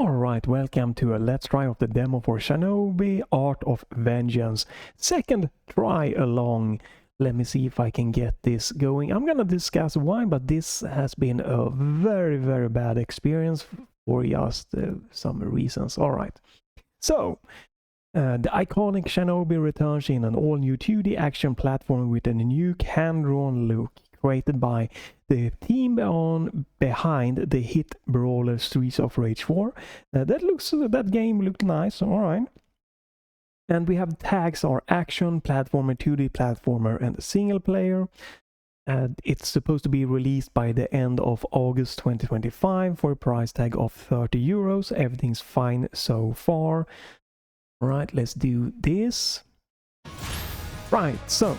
Alright, welcome to a let's try of the demo for Shinobi Art of Vengeance. Second try along. Let me see if I can get this going. I'm gonna discuss why, but this has been a very bad experience for just some reasons. Alright, so the iconic Shinobi returns in an all-new 2D action platform with a new hand-drawn look, created by the team behind the hit brawler Streets of Rage 4. That game looked nice, alright. And we have tags are action, platformer, 2D platformer, and single player. And it's supposed to be released by the end of August 2025 for a price tag of 30 euros. Everything's fine so far. Alright, let's do this. Right, so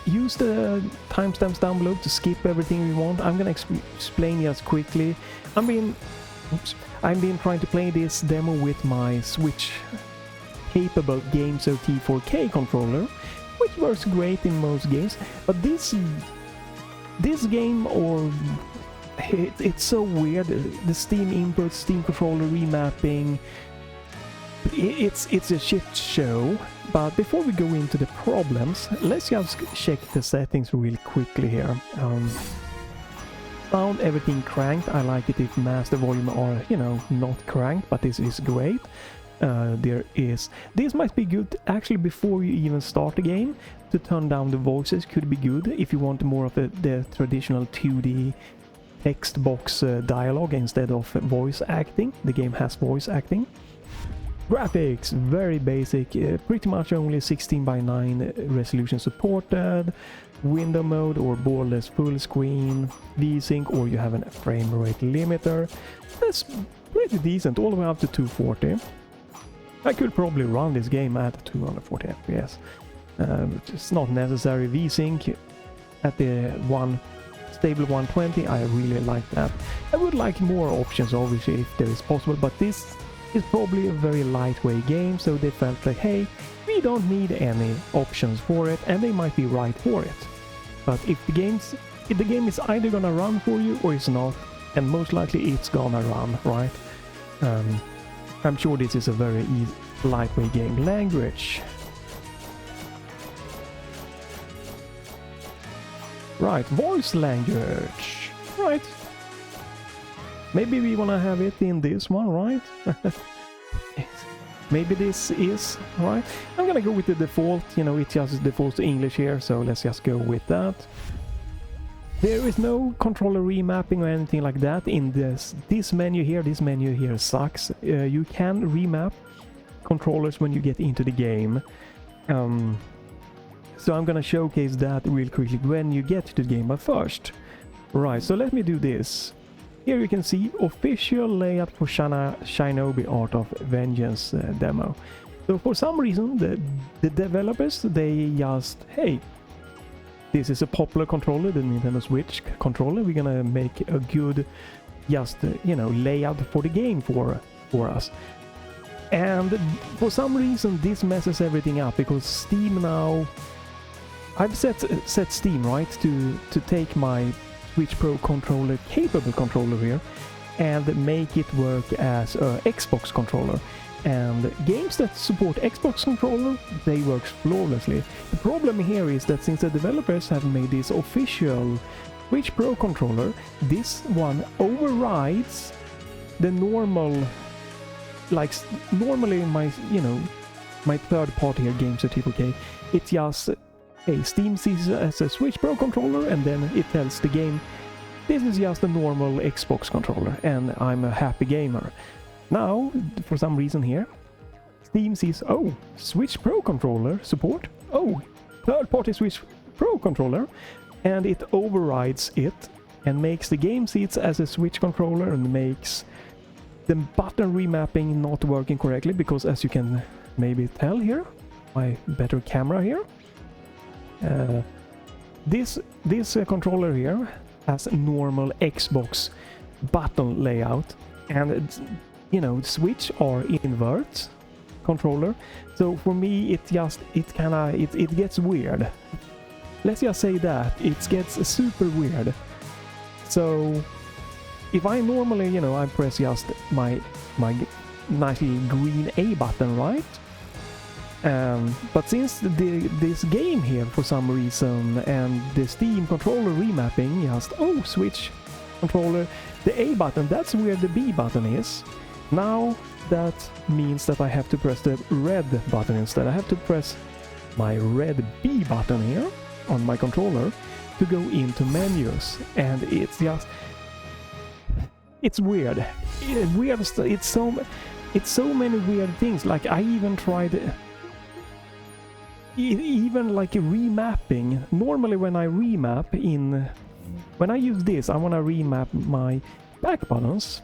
use the timestamps down below to skip everything we want. I'm gonna explain just quickly. I've been trying to play this demo with my Switch capable Gamesir T4 controller, which works great in most games. But this game, it's so weird. The Steam input, Steam controller remapping. It's a shit show. But before we go into the problems, let's just check the settings real quickly here. Sound, everything cranked. I like it if master volume are, not cranked, but this is great. This might be good actually before you even start the game. To turn down the voices could be good if you want more of the traditional 2D text box dialogue instead of voice acting. The game has voice acting. Graphics, very basic, pretty much only 16:9 resolution supported, window mode or borderless full screen, VSync, or you have a frame rate limiter. That's pretty decent, all the way up to 240. I could probably run this game at 240 FPS. It's not necessary. VSync at the stable 120, I really like that. I would like more options obviously if there is possible, but this is probably a very lightweight game, so they felt like, hey, we don't need any options for it, and they might be right for it. But if the game is either gonna run for you or it's not, and most likely it's gonna run, right? I'm sure this is a very easy, lightweight game. Language. Right, voice language. Right. Maybe we wanna have it in this one, right? Maybe this is, right? I'm gonna go with the default, it just defaults to English here, so let's just go with that. There is no controller remapping or anything like that in this menu here. This menu here sucks. You can remap controllers when you get into the game. So I'm gonna showcase that real quickly when you get to the game, but first. Right, so let me do this. Here you can see official layout for Shinobi Art of Vengeance demo. So for some reason the developers, they just, hey, this is a popular controller, the Nintendo Switch controller. We're gonna make a good, layout for the game for us. And for some reason this messes everything up, because Steam now, I've set Steam right to take my Switch Pro controller, capable controller here, and make it work as a Xbox controller. And games that support Xbox controller, they work flawlessly. The problem here is that since the developers have made this official Switch Pro controller, this one overrides the normal, like normally my third party here, Gamesir T4 it's just, hey, Steam sees it as a Switch Pro controller, and then it tells the game, this is just a normal Xbox controller, and I'm a happy gamer. Now, for some reason here, Steam sees, oh, Switch Pro controller support, oh, third-party Switch Pro controller, and it overrides it and makes the game see it as a Switch controller, and makes the button remapping not working correctly, because as you can maybe tell here, my better camera here, this controller here has a normal Xbox button layout, and it's, Switch or invert controller. So for me, it gets weird. Let's just say that it gets super weird. So if I normally, you know, I press just my nicely green A button, right? But since this game here, for some reason, and the Steam controller remapping, just, oh, switch controller, the A button, that's where the B button is. Now that means that I have to press the red button instead. I have to press my red B button here on my controller to go into menus, and it's just, it's weird. It's so many weird things. Like I even tried even like remapping. Normally when I remap when I use this, I want to remap my back buttons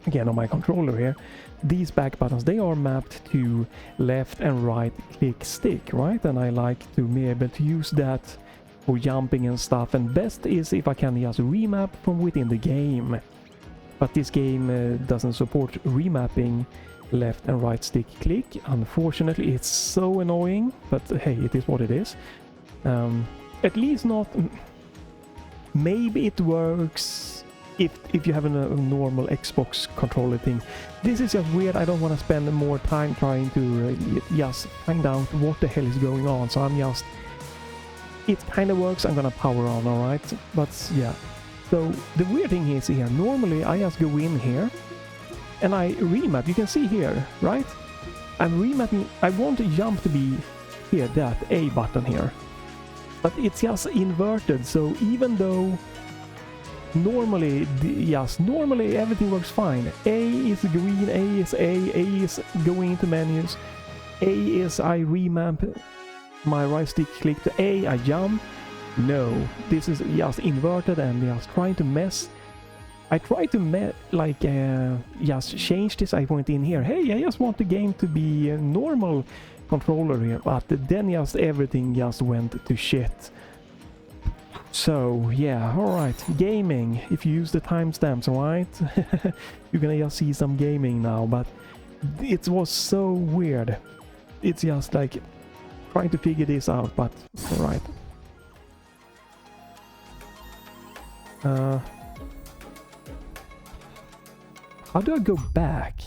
again on my controller here. These back buttons, they are mapped to left and right click stick, right? And I like to be able to use that for jumping and stuff, and best is if I can just remap from within the game. But this game doesn't support remapping left and right stick click. Unfortunately, it's so annoying, but hey, it is what it is. At least not... Maybe it works if you have a normal Xbox controller thing. This is just weird. I don't want to spend more time trying to just find out what the hell is going on, so I'm just... It kind of works, I'm gonna power on, alright? But yeah. So the weird thing is here, normally I just go in here and I remap. You can see here, right? I'm remapping. I want the jump to be here, that A button here. But it's just inverted, so even though normally, normally everything works fine. A is green, A is A is going into menus, A is I remap my right stick click to A, I jump. No, this is just inverted and just trying to mess. I try to just change this. I went in here, hey, I just want the game to be a normal controller here, but then just everything just went to shit. So yeah, alright, gaming. If you use the timestamps, alright, you're gonna just see some gaming now, but it was so weird. It's just like trying to figure this out, but alright. How do I go back?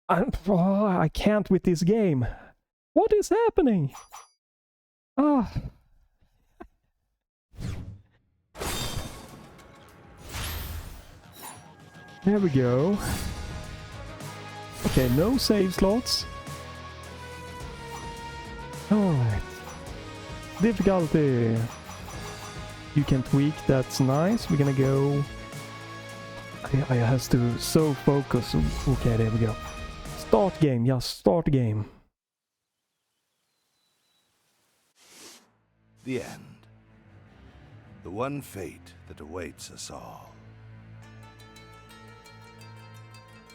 I can't with this game. What is happening? There we go. Okay, no save slots. Alright. Difficulty. You can tweak, that's nice. We're gonna go... I have to so focus. Okay, there we go. Start game, just start game. The end. The one fate that awaits us all.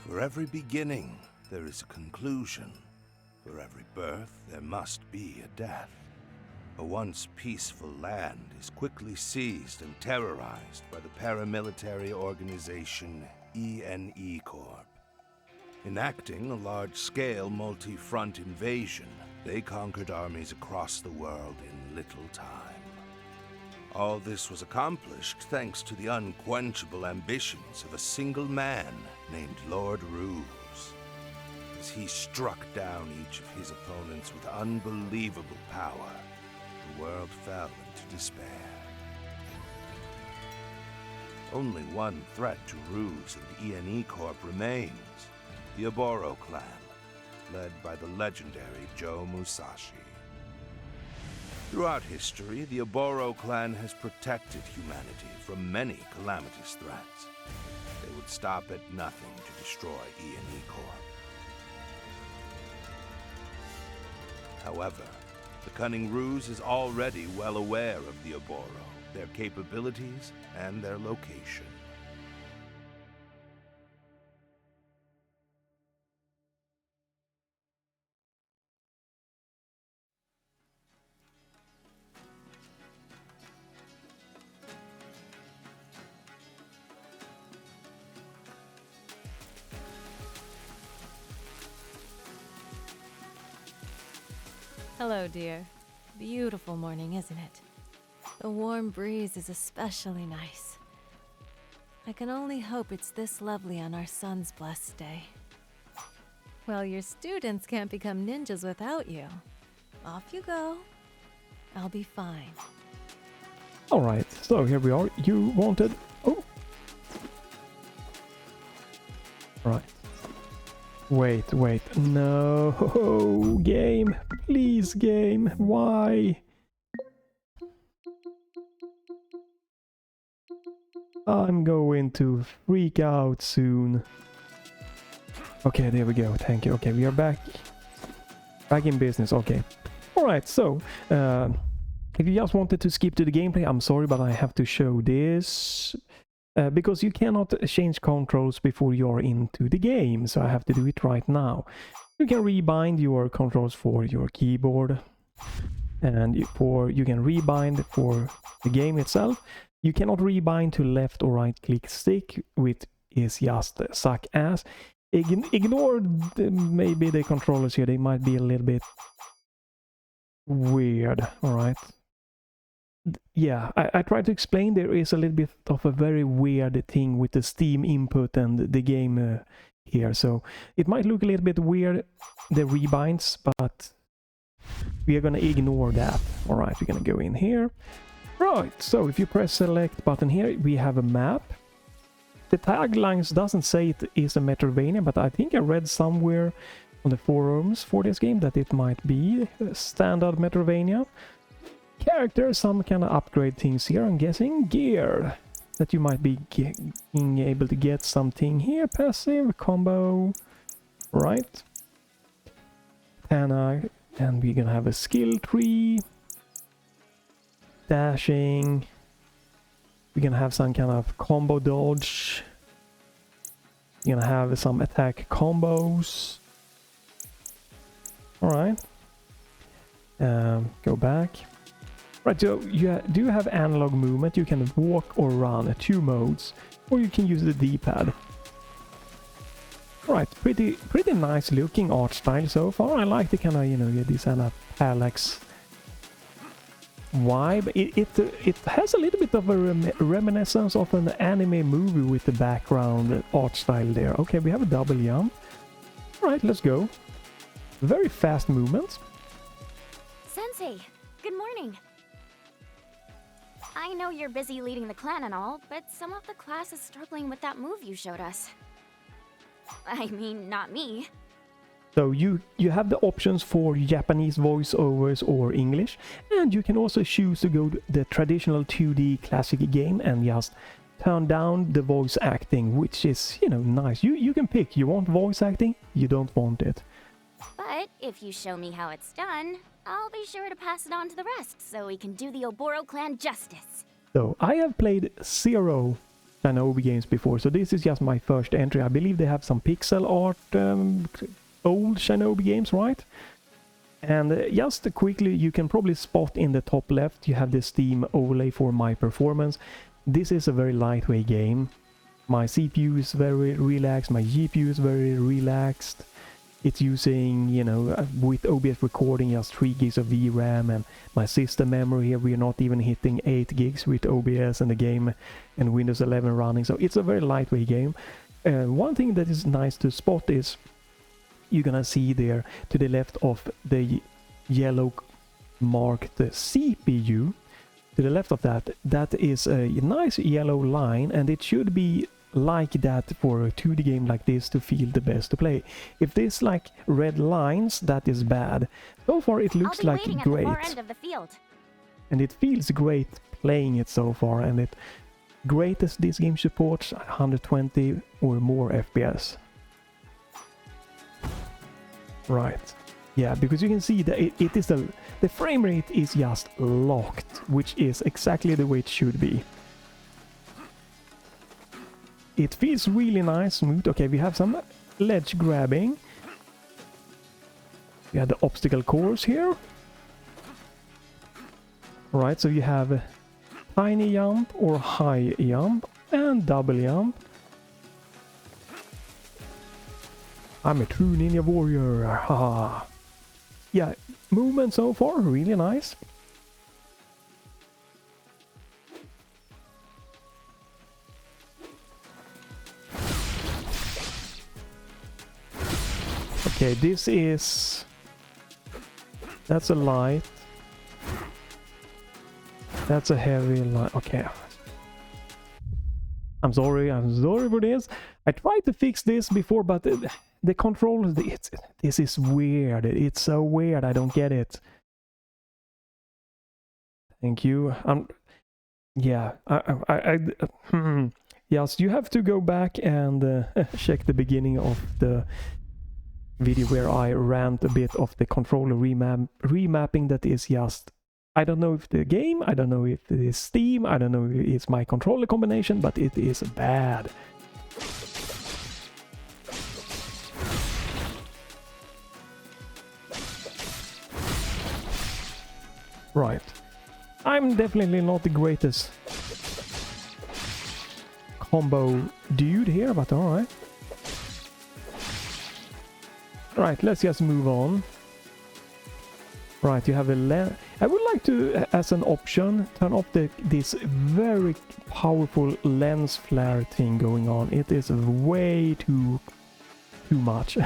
For every beginning, there is a conclusion. For every birth, there must be a death. A once peaceful land is quickly seized and terrorized by the paramilitary organization ENE Corp. Enacting a large-scale multi-front invasion, they conquered armies across the world in little time. All this was accomplished thanks to the unquenchable ambitions of a single man named Lord Ruse. As he struck down each of his opponents with unbelievable power, the world fell into despair. Only one threat to Ruse and ENE Corp remains, the Oboro clan, led by the legendary Joe Musashi. Throughout history, the Oboro clan has protected humanity from many calamitous threats. They would stop at nothing to destroy ENE Corp. However, the cunning Ruse is already well aware of the Oboro, their capabilities, and their location. Hello, dear. beautiful morning, isn't it? The warm breeze is especially nice. I can only hope it's this lovely on our son's blessed day. Well, your students can't become ninjas without you. Off you go. I'll be fine. Alright, so here we are. You wanted... Oh! Right. Wait. No! Game! Please, game! Why? I'm going to freak out soon. Okay, there we go. Thank you. Okay, we are back. Back in business. Okay. Alright, so... if you just wanted to skip to the gameplay, I'm sorry, but I have to show this. Because you cannot change controls before you're into the game, so I have to do it right now. You can rebind your controls for your keyboard, and you can rebind for the game itself. You cannot rebind to left or right click stick, which is just suck ass. Ignore maybe the controllers here, they might be a little bit weird, alright? Yeah, I tried to explain there is a little bit of a very weird thing with the Steam input and the game here, so it might look a little bit weird, the rebinds, but we are gonna ignore that. Alright, we're gonna go in here. Right, so if you press select button here, we have a map. The taglines doesn't say it is a Metroidvania, but I think I read somewhere on the forums for this game that it might be a standard Metroidvania. Characters, some kind of upgrade things here, I'm guessing. Gear, that you might be being able to get something here. Passive, combo, right. And we're gonna have a skill tree. Dashing. We're gonna have some kind of combo dodge. We're gonna have some attack combos. Alright. Go back. Right, so you do have analog movement. You can walk or run, 2 modes, or you can use the D-pad. Right, pretty nice looking art style so far. I like the kind of, this kind of parallax vibe. It has a little bit of a reminiscence of an anime movie with the background art style there. Okay, we have a double jump. Alright, let's go. Very fast movements. Sensei, good morning. I know you're busy leading the clan and all, but some of the class is struggling with that move you showed us. I mean, not me. So you have the options for Japanese voiceovers or English, and you can also choose to go to the traditional 2D classic game and just turn down the voice acting, which is, nice. You can pick, you want voice acting, you don't want it. But if you show me how it's done, I'll be sure to pass it on to the rest, so we can do the Oboro clan justice. So, I have played 0 Shinobi games before, so this is just my first entry. I believe they have some pixel art, old Shinobi games, right? And just quickly, you can probably spot in the top left, you have the Steam overlay for my performance. This is a very lightweight game. My CPU is very relaxed, my GPU is very relaxed. It's using, with OBS recording just 3 gigs of VRAM, and my system memory here, we are not even hitting 8 gigs with OBS and the game and Windows 11 running, so it's a very lightweight game. One thing that is nice to spot is, you're gonna see there to the left of the yellow marked CPU, to the left of that is a nice yellow line, and it should be like that for a 2D game like this to feel the best to play. If there's like red lines, that is bad. So far it looks like great. At the far end of the field. And it feels great playing it so far, and it great as this game supports 120 or more FPS. Right. Yeah, because you can see that it is the frame rate is just locked, which is exactly the way it should be. It feels really nice, smooth. Okay, we have some ledge grabbing. We have the obstacle course here. Alright, so you have tiny jump or high jump and double jump. I'm a true ninja warrior. Haha. Yeah, movement so far, really nice. Okay, this is... That's a light. That's a heavy light. Okay. I'm sorry for this. I tried to fix this before, but the controller, this is weird. It's so weird, I don't get it. Thank you. Yeah, yes, you have to go back and check the beginning of the video where I rant a bit of the controller remapping that is just... I don't know if the game, I don't know if it is Steam, I don't know if it's my controller combination, but it is bad. Right. I'm definitely not the greatest combo dude here, but alright. Right, let's just move on. Right, you have a I would like to, as an option, turn off this very powerful lens flare thing going on. It is way too much.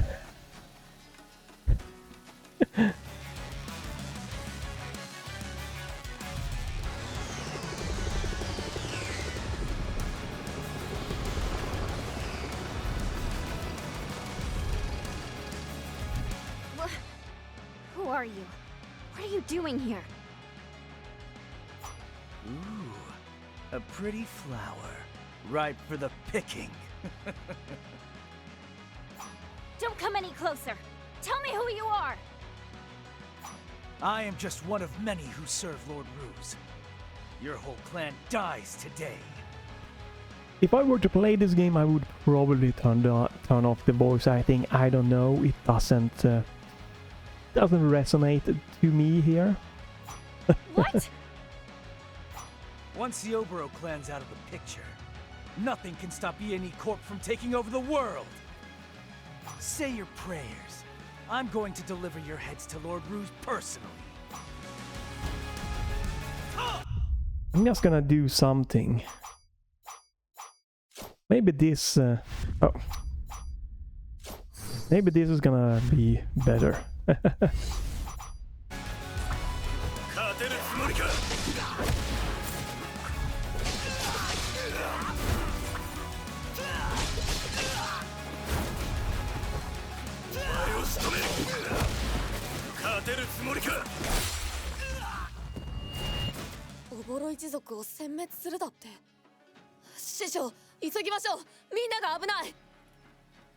Who are you? What are you doing here? Ooh, a pretty flower, ripe for the picking. Don't come any closer. Tell me who you are. I am just one of many who serve Lord Ruse. Your whole clan dies today. If I were to play this game, I would probably turn off the voice acting. I don't know, it doesn't resonate to me here. What? Once the Oboro clan's out of the picture, nothing can stop E&E Corp from taking over the world. Say your prayers. I'm going to deliver your heads to Lord Ruse personally. I'm just gonna do something. Maybe this... oh. Maybe this is gonna be better.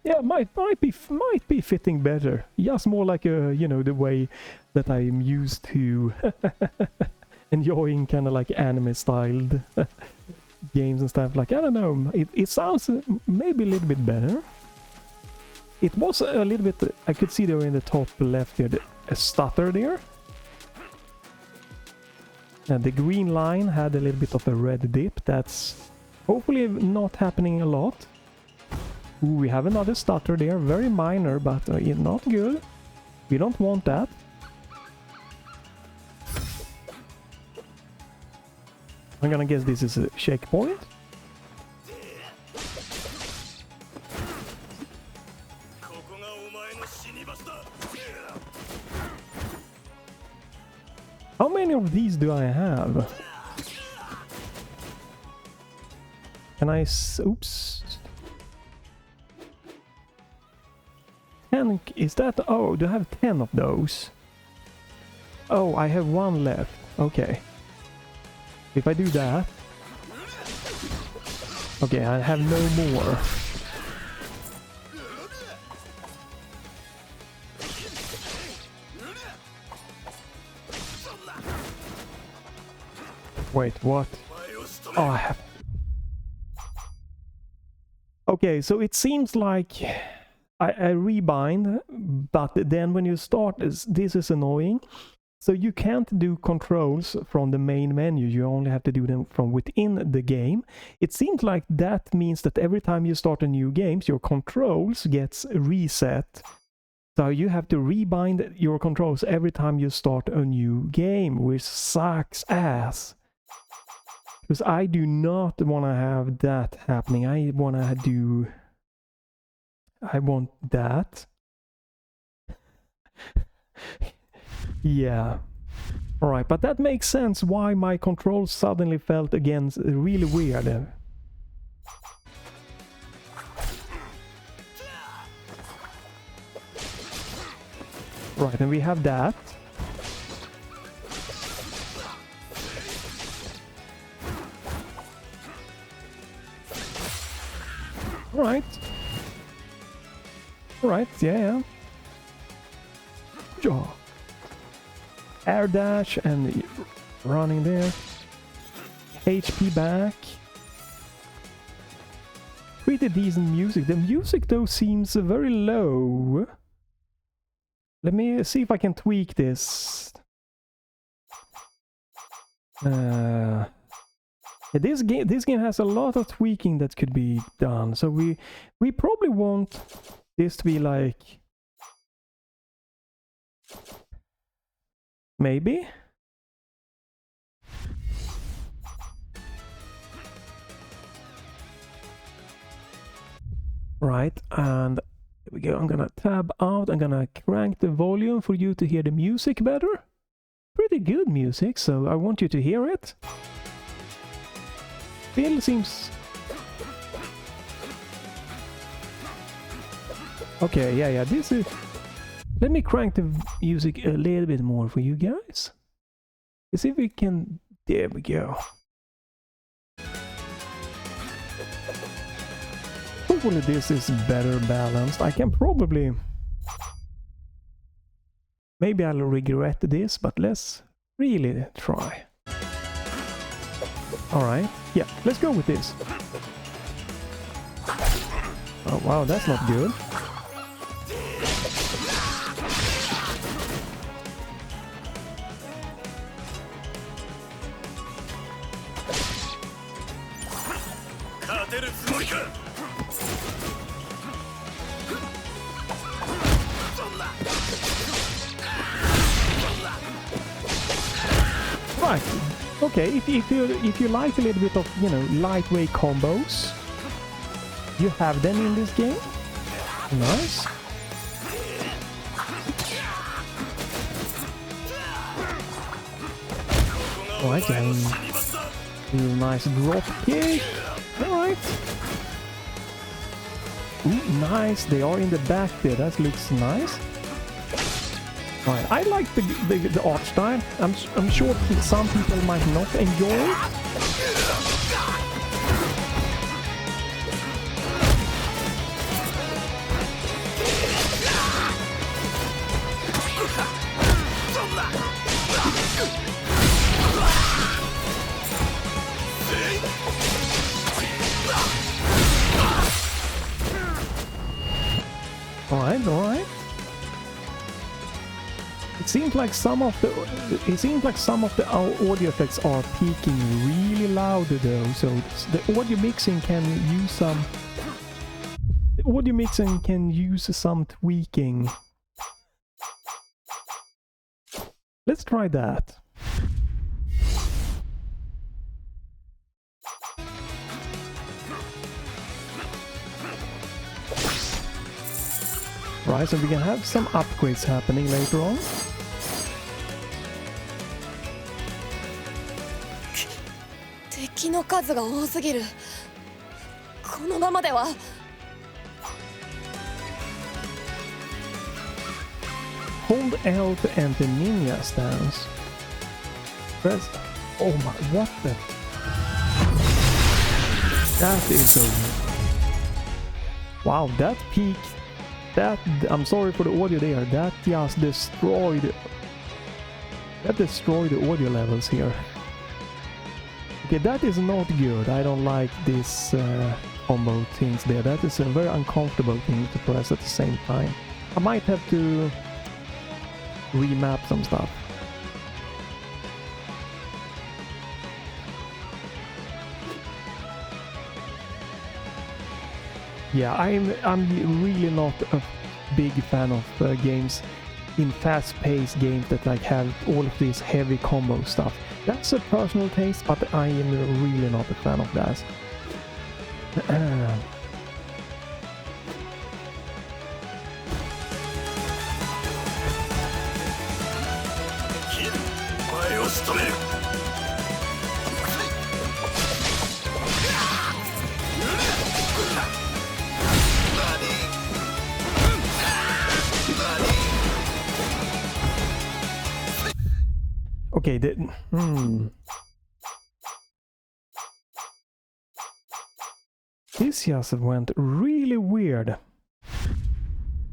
Yeah, might be fitting better. Just more like a, you know, the way that I'm used to enjoying kind of like anime styled games and stuff. Like, I don't know, it sounds maybe a little bit better. It was a little bit, I could see there in the top left here, a stutter there. And the green line had a little bit of a red dip. That's hopefully not happening a lot. Ooh, we have another stutter there, very minor, but not good. We don't want that. I'm gonna guess this is a checkpoint. How many of these do I have? Can I... oops. 10, is that... oh, do I have 10 of those? Oh, I have one left. Okay. If I do that... okay, I have no more. Wait, what? Oh, I have... okay, so it seems like I rebind, but then when you start, this is annoying. So you can't do controls from the main menu, you only have to do them from within the game. It seems like that means that every time you start a new game, your controls gets reset So you have to rebind your controls every time you start a new game, which sucks ass. Because I do not want to have that happening. I want that. Yeah. Alright, but that makes sense why my controls suddenly felt again really weird. Right, and we have that. Alright. Alright, yeah. Sure. Air dash and running there. HP back. Pretty decent music. The music though seems very low. Let me see if I can tweak this. This game has a lot of tweaking that could be done. So we probably want this to be like maybe. Right, and there we go. I'm gonna tab out. I'm gonna crank the volume for you to hear the music better. Pretty good music, so I want you to hear it. Still seems... Okay, yeah, this is... Let me crank the music a little bit more for you guys. Let's see if we can... There we go. Hopefully this is better balanced. I can probably... Maybe I'll regret this, but let's really try. Alright, yeah, let's go with this. Oh wow, that's not good. Right. Okay, if you like a little bit of, you know, lightweight combos, you have them in this game. Nice. Alright, then nice drop kick. Alright. Ooh, nice. They are in the back there. That looks nice. Alright, I like the art style. I'm sure some people might not enjoy it. Alright. It seems like some of the audio effects are peaking really loud though, so the audio mixing can use some tweaking. Let's try that. Right, so we can have some upgrades happening later on. Hold L to enter ninja stance. Press... Oh my... What the... That is a... Wow, that peak... That... I'm sorry for the audio there. That just destroyed... That destroyed the audio levels here. Okay, that is not good. I don't like this combo things there. That is a very uncomfortable thing to press at the same time. I might have to remap some stuff. Yeah, I'm really not big fan of games in fast-paced games that like have all of this heavy combo stuff. That's a personal taste, but I am really not a fan of that. Okay, This just went really weird.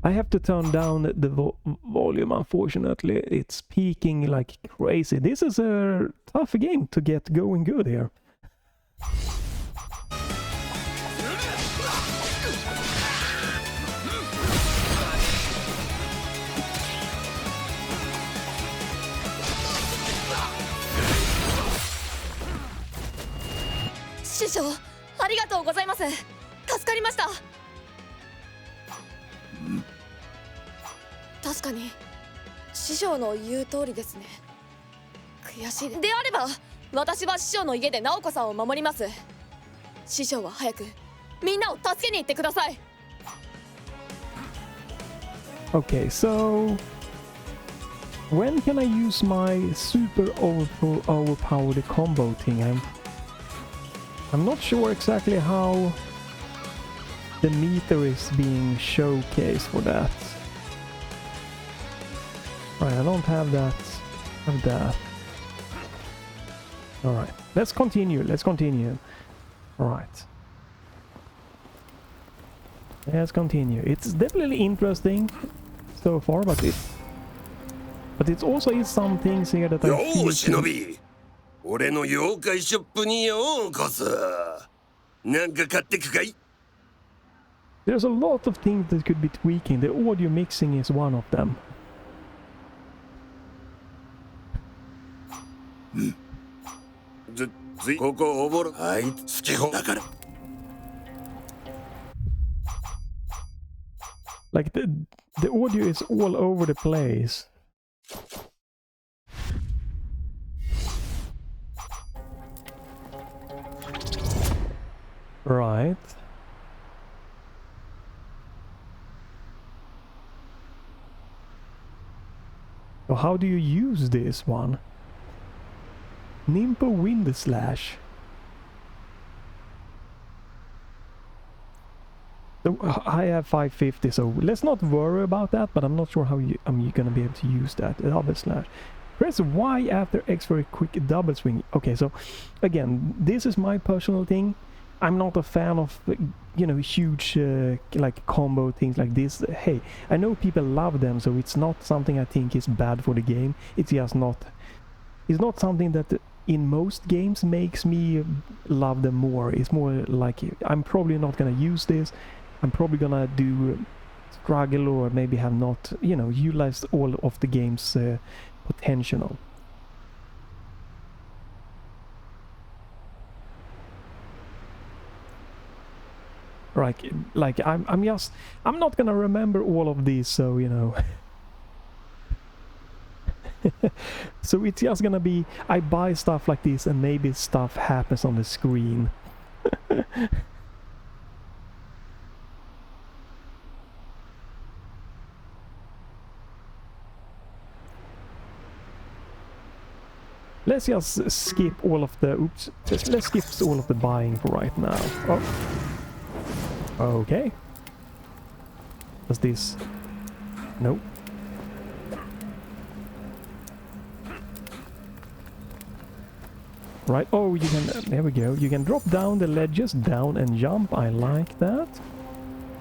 I have to turn down the volume, unfortunately. It's peaking like crazy. This is a tough game to get going good here. Shisho, ありがとうございます。助かりました。確かに師匠の言う通りですね。悔しいであれば私は師匠の家で直子さんを守ります。師匠は早くみんなを助けに行ってください。 Okay, so when can I use my super overpowered combo thing? I'm not sure exactly how the meter is being showcased for that. Right, I don't have that. Have that. Alright, let's continue. Alright. Let's continue. It's definitely interesting so far, but it's also is some things here that I feel... SHINOBI! 俺の妖怪ショップにようこそ。なんか買ってくかい? There's a lot of things that could be tweaking. The audio mixing is one of them. Like the audio is all over the place. Right. So how do you use this one? Nimpo Wind Slash. So I have 550, so let's not worry about that, but I'm not sure how I'm gonna be able to use that. Double slash. Press Y after X for a quick double swing. Okay, so again, this is my personal thing. I'm not a fan of, you know, huge like combo things like this. Hey, I know people love them, so it's not something I think is bad for the game. It's just not. It's not something that in most games makes me love them more. It's more like I'm probably not gonna use this. I'm probably gonna do struggle or maybe have not, you know, utilized all of the game's potential. Like I'm not gonna remember all of these, so you know. So it's just gonna be I buy stuff like this and maybe stuff happens on the screen. Let's just skip all of the let's skip all of the buying for right now. Oh. Okay. Does this? Nope. Right. Oh, you can. There we go. You can drop down the ledges, down and jump. I like that.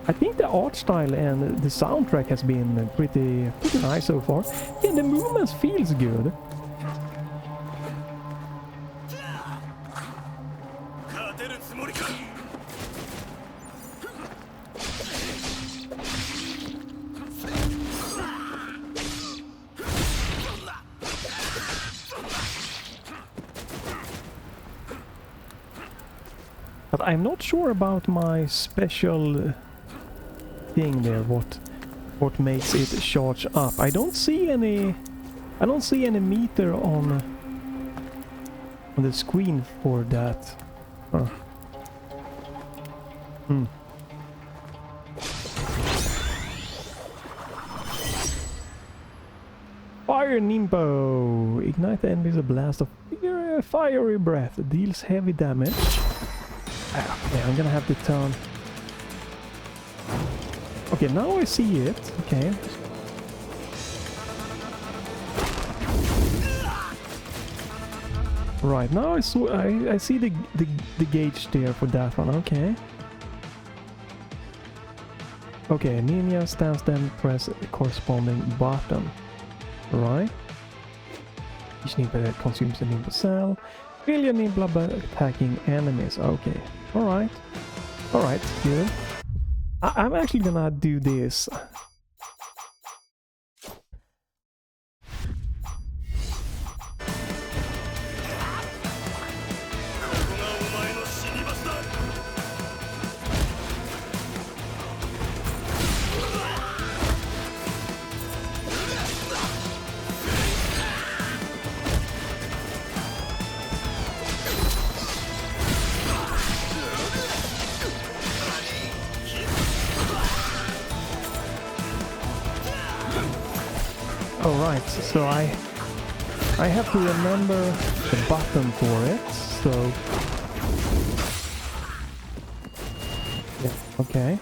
I think the art style and the soundtrack has been pretty nice so far. Yeah, the movement feels good. But I'm not sure about my special thing there, what what makes it charge up. I don't see any meter on the screen for that. Huh. Fire Nimbo! Ignite the enemy with a blast of fiery breath. Deals heavy damage. Okay, I'm gonna have to turn. Okay, now I see it. Okay. Right, now I see the gauge there for that one. Okay. Okay, Ninja stands, then press the corresponding button. Right. Each Nimble consumes a Nimble cell. Fill your Nimble by attacking enemies. Okay. Alright. Alright, good. I'm actually gonna do this. Alright, so I have to remember the button for it, so... Yeah, okay.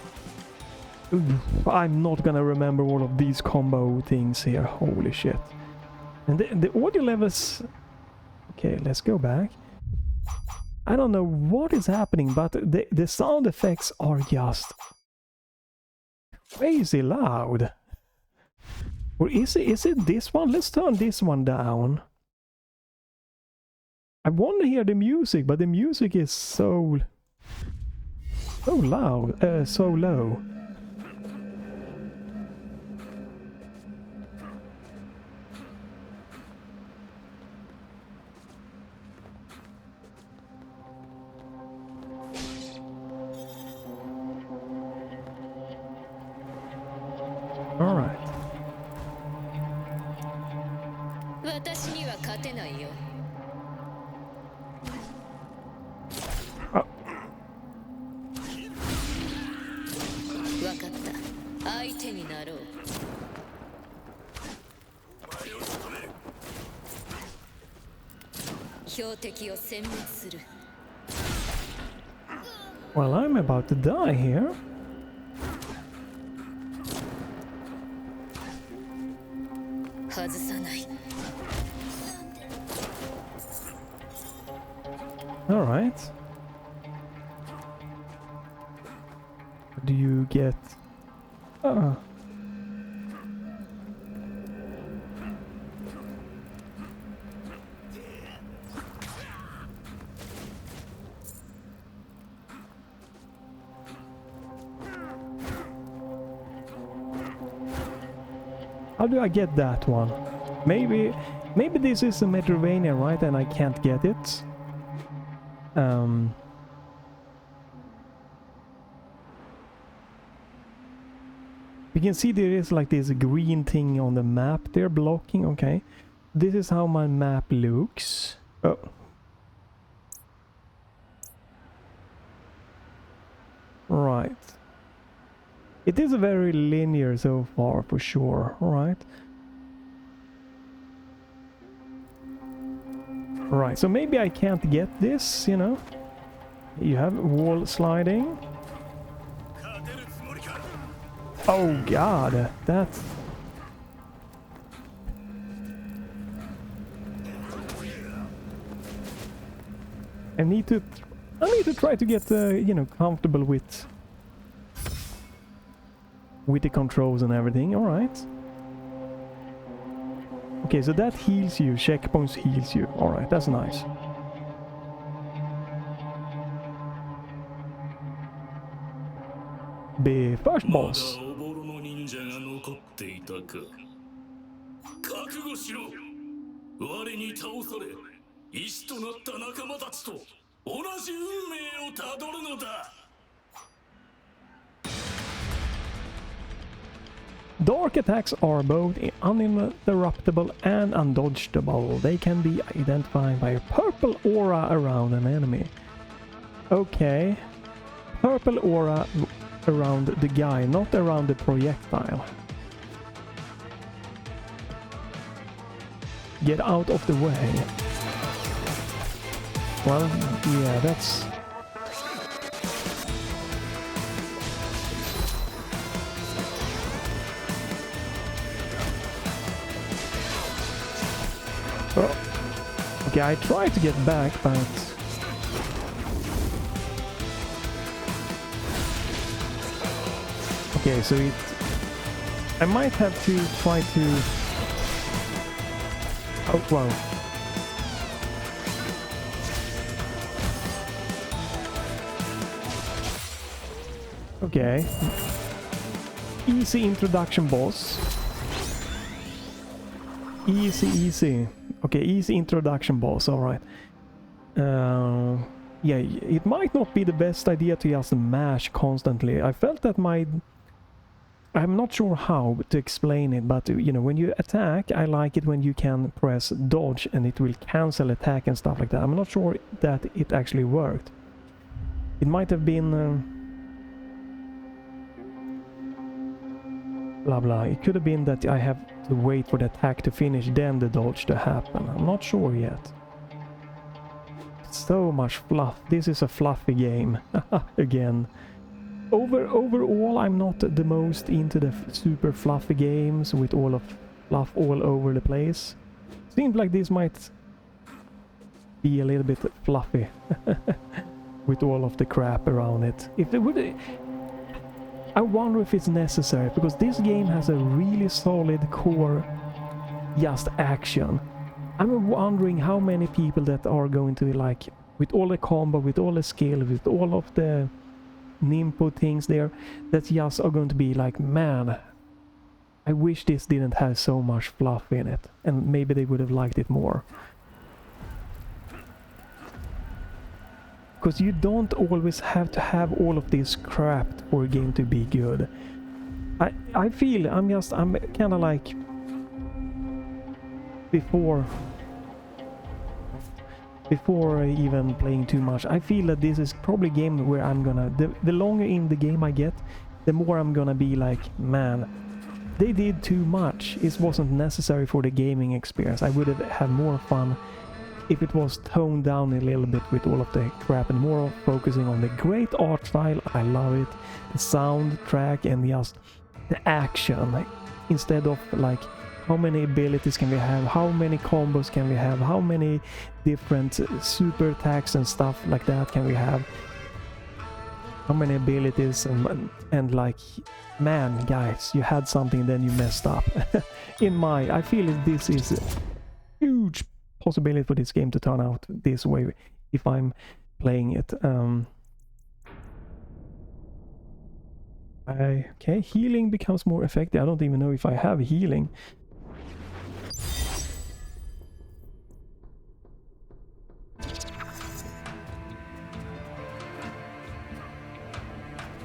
Ooh, I'm not gonna remember all of these combo things here, holy shit. And the audio levels... Okay, let's go back. I don't know what is happening, but the sound effects are just... crazy loud. Or is it this one? Let's turn this one down. I want to hear the music, but the music is so loud, so low. All right. Well, I'm about to die here. All right. Do you get... How do I get that one? Maybe this is a Metroidvania, right? And I can't get it. You can see there is like this green thing on the map they're blocking. Okay, this is how my map looks. Oh. Right. It is very linear so far, for sure. Right. Right, so maybe I can't get this, you know. You have wall sliding. Oh god, that's... I need to try to get, you know, comfortable with the controls and everything. All right. Okay, so that heals you. Checkpoints heals you. All right, that's nice. Be first boss. Dark attacks are both uninterruptible and undodgeable. They can be identified by a purple aura around an enemy. Okay. Purple aura around the guy, not around the projectile. Get out of the way. Well, yeah, that's... Oh. Okay, I tried to get back, but... Okay, so it... I might have to try to... Oh, wow. Okay. Easy introduction boss. Easy. Okay, easy introduction boss, alright. Yeah, it might not be the best idea to just mash constantly. I felt that I'm not sure how to explain it, but you know, when you attack, I like it when you can press dodge and it will cancel attack and stuff like that. I'm not sure that it actually worked. It might have been... blah blah. It could have been that I have to wait for the attack to finish, then the dodge to happen. I'm not sure yet. So much fluff. This is a fluffy game. Again. Overall, I'm not the most into the super fluffy games with all of fluff all over the place. Seems like this might be a little bit fluffy with all of the crap around it. If it would, I wonder if it's necessary, because this game has a really solid core, just action. I'm wondering how many people that are going to like, with all the combo, with all the skill, with all of the Nimpo things there, that just are going to be like, man, I wish this didn't have so much fluff in it, and maybe they would have liked it more. Because you don't always have to have all of this crap for a game to be good. I feel I'm kind of like before even playing too much, I feel that this is probably a game where I'm gonna, the longer in the game I get, the more I'm gonna be like, man, they did too much. It wasn't necessary for the gaming experience. I would have had more fun if it was toned down a little bit with all of the crap and more focusing on the great art style. I love it. The soundtrack and just the action. Like, instead of like, how many abilities can we have? How many combos can we have? How many different super attacks and stuff like that can we have? How many abilities and like, man, guys, you had something, then you messed up. I feel that this is a huge possibility for this game to turn out this way if I'm playing it. Okay, healing becomes more effective. I don't even know if I have healing.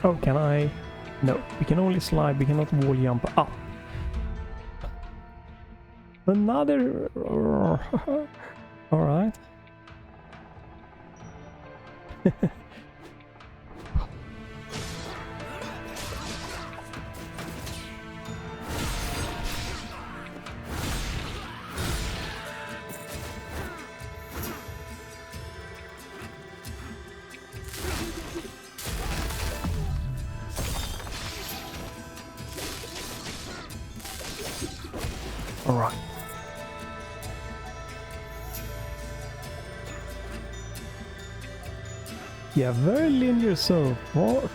Oh, can I? No, we can only slide, we cannot wall jump up. Another... Alright. Alright. Yeah, very linear so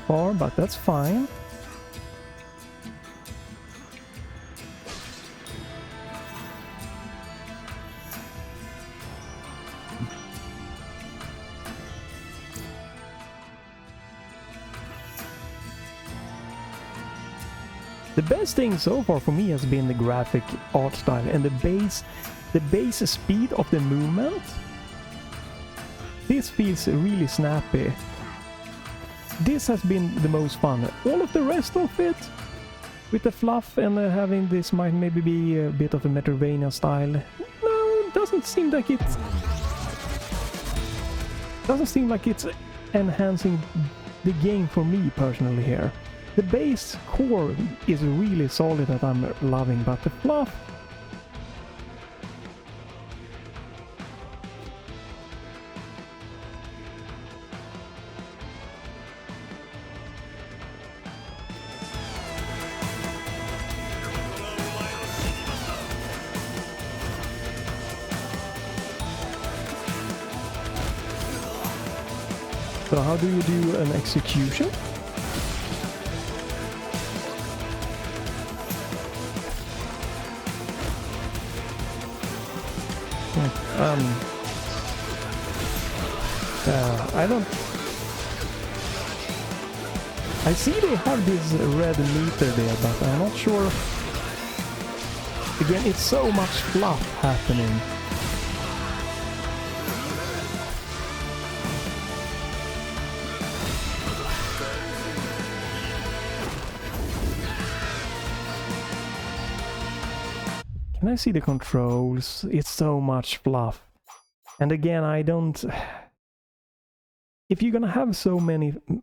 far, but that's fine. The best thing so far for me has been the graphic art style and the base speed of the movement. This feels really snappy. This has been the most fun. All of the rest of it, with the fluff and having this might maybe be a bit of a Metroidvania style. No, it doesn't seem like it's... Doesn't seem like it's enhancing the game for me personally here. The base core is really solid that I'm loving, but the fluff... So how do you do an execution? I don't... I see they have this red meter there, but I'm not sure... Again, it's so much fluff happening. Can I see the controls? It's so much fluff. And again, I don't... If you're gonna have so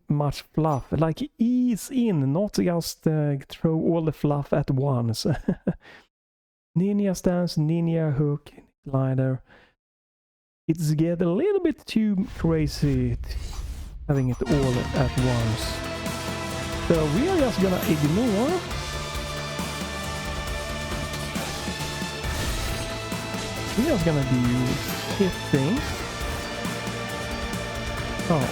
much fluff, like ease in, not just throw all the fluff at once. Ninja stance, ninja hook, glider. It's get a little bit too crazy having it all at once. So we are just gonna ignore. We're just gonna do hitting. Oh.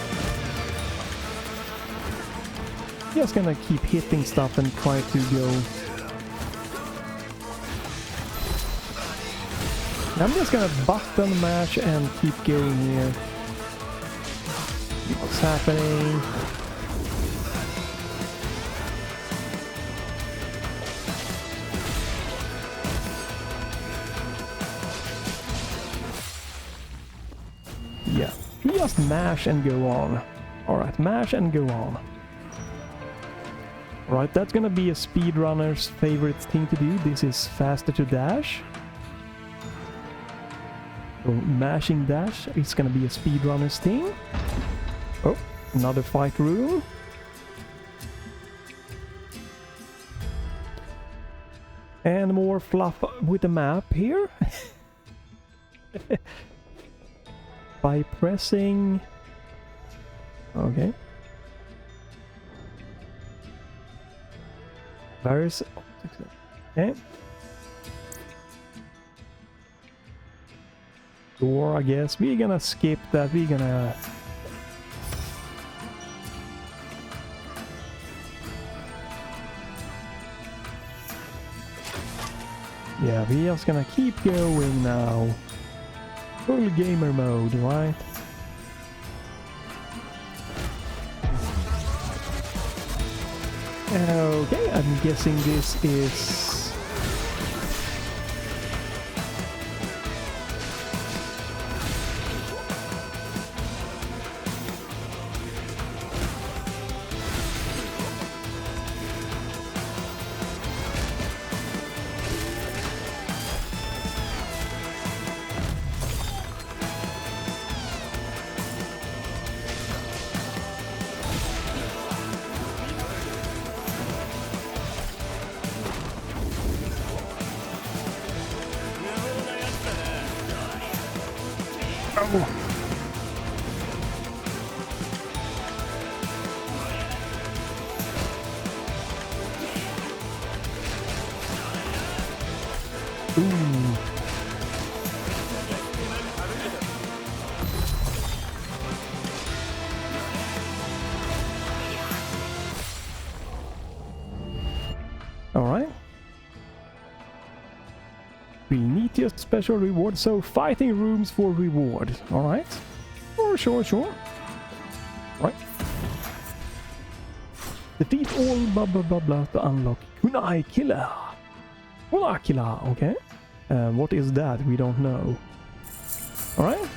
Just gonna keep hitting stuff and try to go. I'm just gonna button mash and keep going here. See what's happening. Yeah, you just mash and go on. Alright, mash and go on. Alright, that's gonna be a speedrunner's favorite thing to do. This is faster to dash. So mashing dash is gonna be a speedrunner's thing. Oh, another fight room. And more fluff with the map here. By pressing... Okay. Various... Okay. Door, I guess. We're gonna skip that. We're gonna... Yeah, we're just gonna keep going now. Full gamer mode, right? Okay, I'm guessing this is... Ooh. All right. We need just special reward, so fighting rooms for reward. All right. Sure. Right. Defeat all blah blah blah blah to unlock Kunai Killer. Kunai Killer, okay. What is that? We don't know. All right.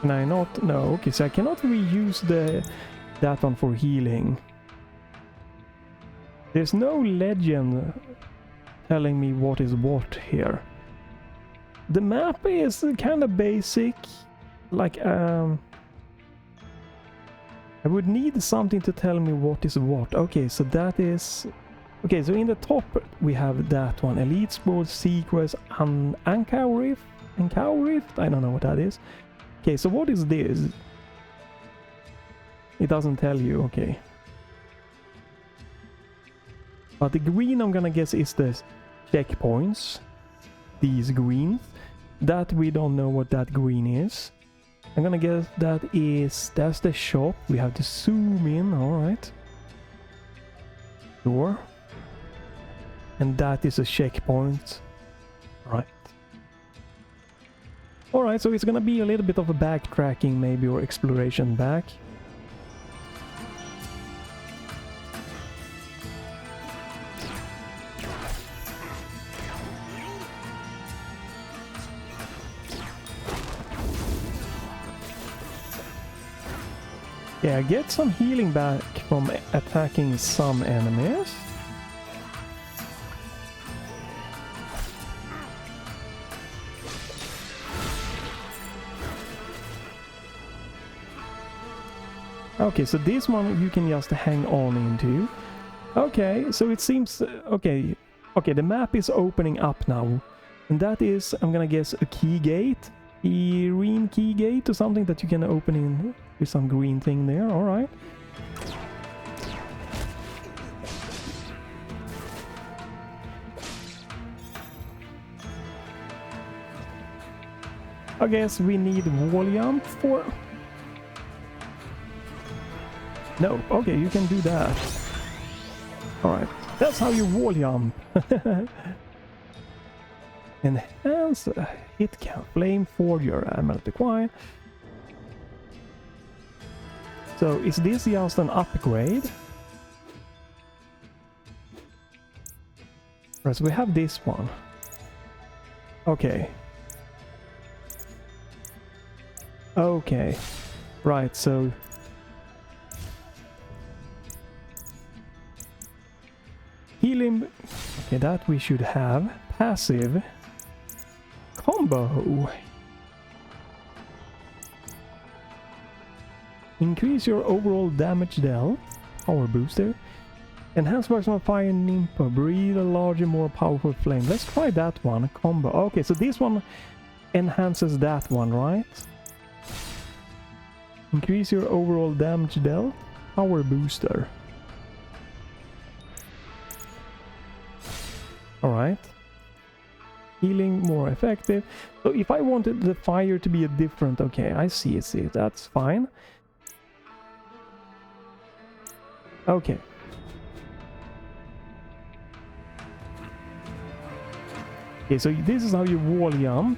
Can I not? No, okay, so I cannot reuse that one for healing. There's no legend telling me what is what here. The map is kind of basic, like I would need something to tell me what is what. Okay, so that is... Okay, so in the top we have that one. Elite Sports, Secrets, Ankau Rift? Ankau Rift? I don't know what that is. Okay, so what is this? It doesn't tell you, okay. But the green, I'm gonna guess, is the checkpoints. These greens. That we don't know what that green is. I'm gonna guess that's the shop. We have to zoom in, alright. Sure. And that is a checkpoint. Right. Alright, so it's gonna be a little bit of a backtracking maybe, or exploration back. Yeah, get some healing back from attacking some enemies. Okay, so this one you can just hang on into. Okay, so it seems... Okay, the map is opening up now. And that is, I'm gonna guess, a key gate. Green key gate or something that you can open in with some green thing there, alright. I guess we need wall jump for... No, okay, you can do that. Alright, that's how you wall jump. Enhance hit count, flame forger, multiply. So is this just an upgrade? Right, so we have this one. Okay. Okay. Right, so... Healing... Okay, that we should have. Passive. Combo. Increase your overall damage dealt. Power booster. Enhance maximum fire nimpa. Breathe a larger, more powerful flame. Let's try that one. Combo. Okay, so this one enhances that one, right? Increase your overall damage dealt. Power booster. Alright. Healing more effective. So if I wanted the fire to be a different... Okay, I see it. That's fine. Okay. Okay, so this is how you wall jump.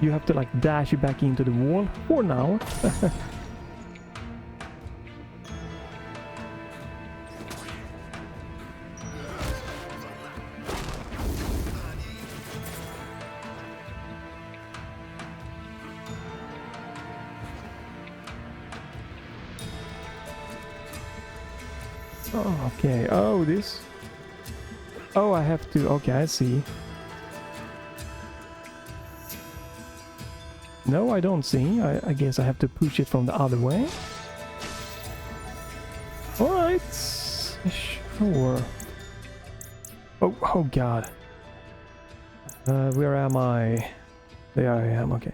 You have to like dash it back into the wall for now. Oh, okay. Oh, this... Oh, I have to... Okay, I see. No, I don't see. I guess I have to push it from the other way. Alright. Sure. Oh god. Where am I? There I am, okay.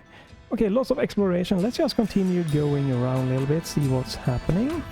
Okay, lots of exploration. Let's just continue going around a little bit, see what's happening.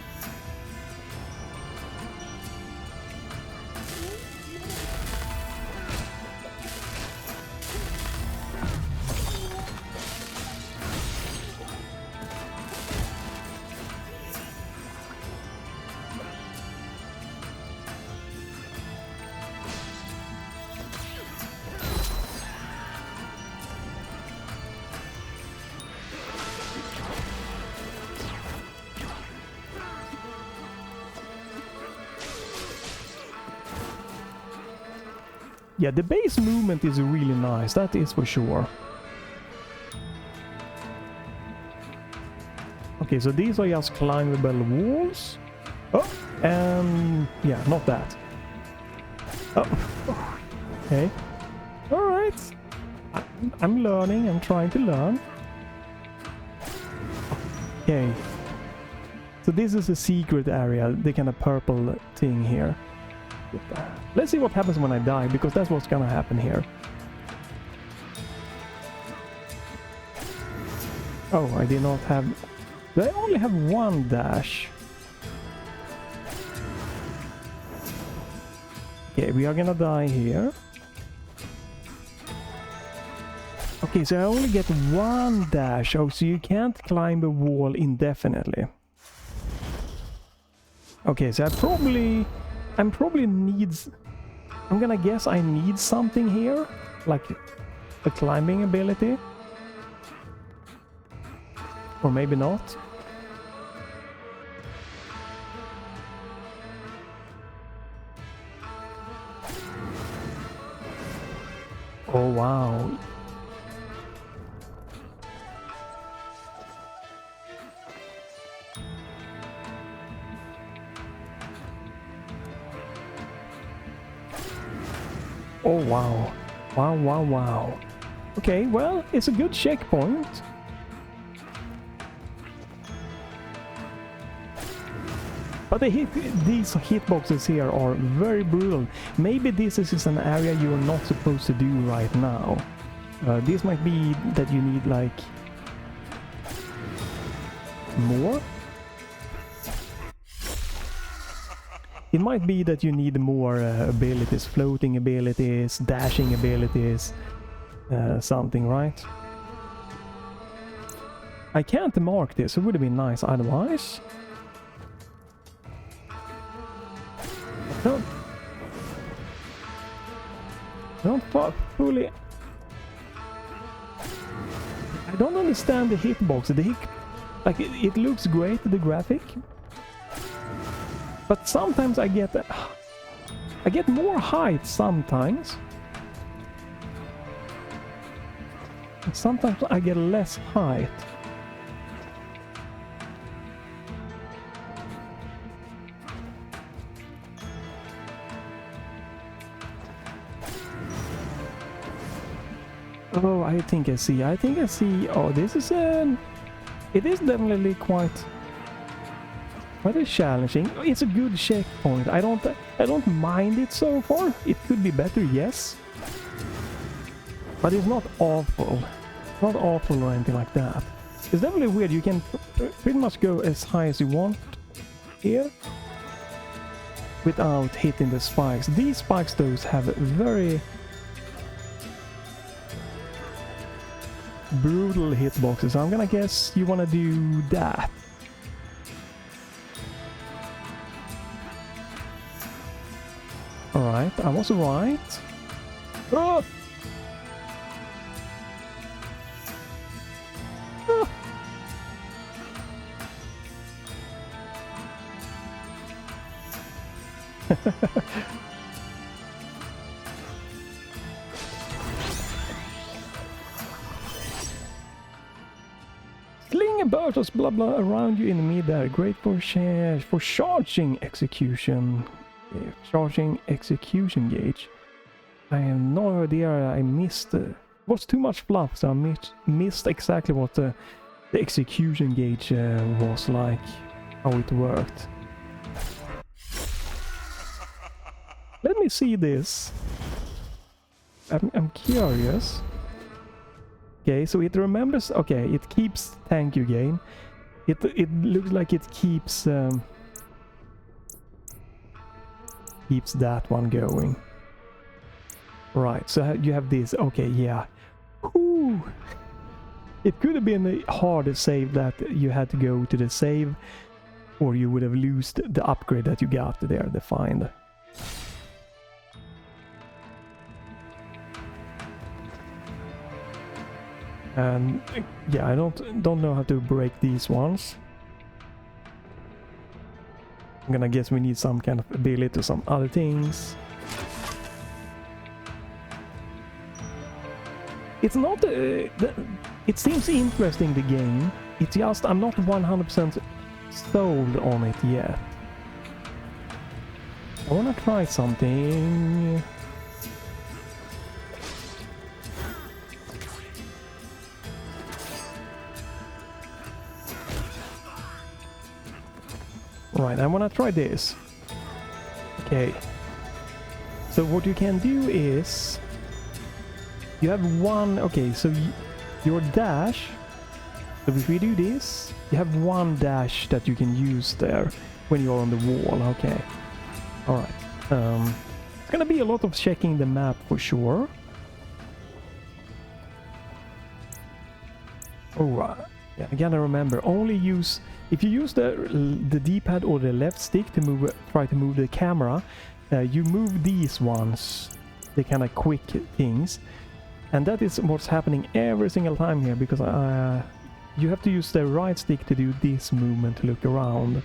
Yeah, the base movement is really nice, that is for sure. Okay, so these are just climbable walls. Oh, and yeah, not that. Oh, okay. Alright. I'm learning, I'm trying to learn. Okay. So this is a secret area, the kind of purple thing here. Let's see what happens when I die, because that's what's gonna happen here. Oh, I did not have... I only have one dash. Okay, we are gonna die here. Okay, so I only get one dash. Oh, so you can't climb a wall indefinitely. Okay, so I'm probably needs... I'm gonna guess I need something here, like a climbing ability. Or maybe not. Oh wow. Oh wow. Wow, wow, wow. Okay, well, it's a good checkpoint. But these hitboxes here are very brutal. Maybe this is an area you're not supposed to do right now. This might be that you need like more. It might be that you need more abilities, floating abilities, dashing abilities, something, right? I can't mark this, it would have been nice otherwise. Don't fully... I don't understand the hitbox. Like it looks great, the graphic, but sometimes I get more height sometimes. And sometimes I get less height. Oh, I think I see. Oh, this is it is definitely quite challenging. It's a good checkpoint. I don't mind it so far. It could be better, yes. But it's not awful. Not awful or anything like that. It's definitely weird. You can pretty much go as high as you want here without hitting the spikes. These spikes, those have very brutal hitboxes. I'm gonna guess you wanna do that. Alright, I was right. Oh! Oh! Sling a burst blah blah around you in midair. Great for charging execution. Charging execution gauge. I have no idea. I missed. Was too much fluff, so I missed exactly what the execution gauge was like, how it worked. Let me see this. I'm curious. Okay, so it remembers. Okay, it keeps. Thank you, game. It looks like it keeps that one going. Right. So you have this. Okay, yeah. Ooh. It could have been a harder save that you had to go to the save, or you would have lost the upgrade that you got there. The find. And yeah, I don't know how to break these ones. I'm gonna guess we need some kind of ability or some other things. It's not... it seems interesting, the game, It's just I'm not 100% sold on it yet. I wanna try something. Right, I wanna try this. Okay. So what you can do is you have one. Okay, so your dash. So if we do this, you have one dash that you can use there when you're on the wall. Okay. Alright. It's gonna be a lot of checking the map for sure. Alright. Yeah, I gotta remember, only use... If you use the D-pad or the left stick to move, try to move the camera, you move these ones, the kind of quick things. And that is what's happening every single time here, because you have to use the right stick to do this movement to look around.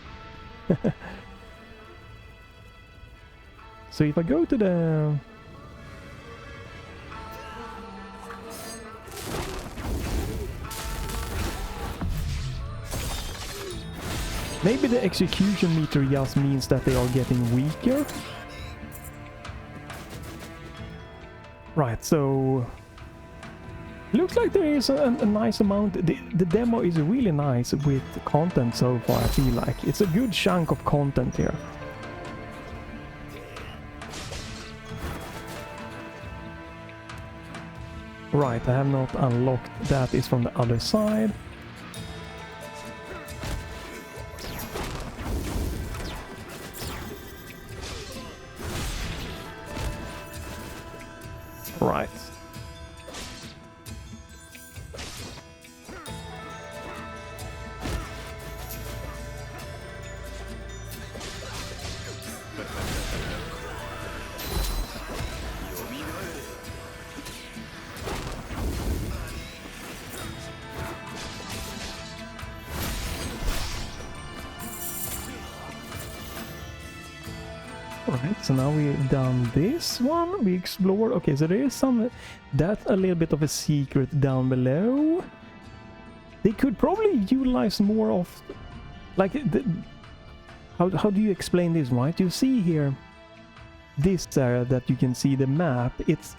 So if I go to the... Maybe the execution meter just means that they are getting weaker. Right, so... Looks like there is a nice amount. The demo is really nice with content so far, I feel like. It's a good chunk of content here. Right, I have not unlocked that. Is from the other side. Right. Alright, so now we've done this one, we explored. Okay, so there is some... That's a little bit of a secret down below. They could probably utilize more of... Like, how do you explain this, right? You see here, this area that you can see the map, it's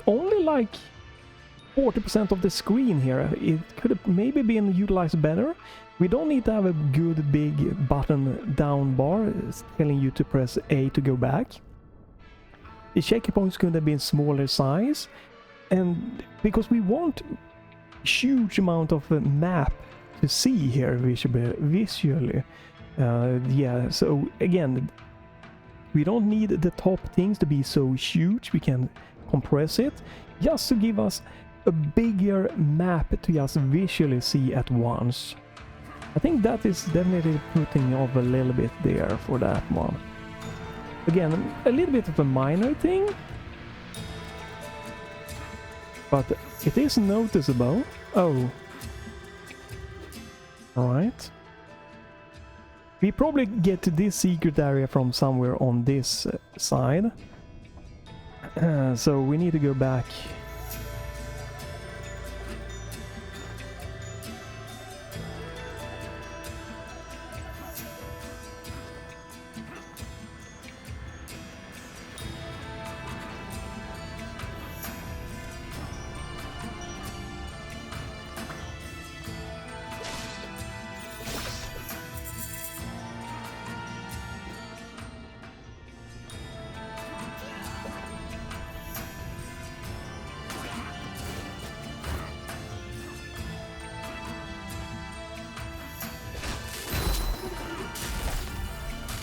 only like 40% of the screen here. It could have maybe been utilized better. We don't need to have a good big button down bar telling you to press A to go back. The checkpoints could have been smaller size, and because we want huge amount of a map to see here visually. Yeah, so again, we don't need the top things to be so huge. We can compress it just to give us a bigger map to just visually see at once. I think that is definitely putting off a little bit there for that one. Again, a little bit of a minor thing, but it is noticeable. Oh. Alright. We probably get to this secret area from somewhere on this side. So we need to go back.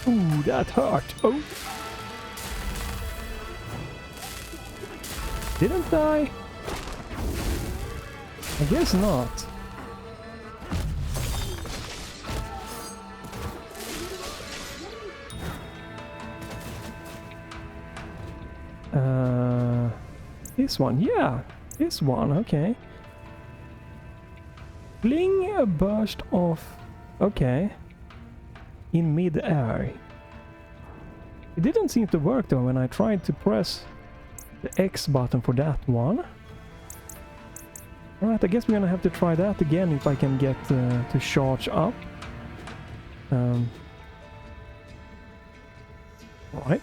Ooh, that hurt. Oh. Didn't I? I guess not. This one, yeah. This one, okay. Fling a burst of... Okay. In mid-air. It didn't seem to work though when I tried to press the X button for that one. Alright, I guess we're gonna have to try that again if I can get to charge up. Right.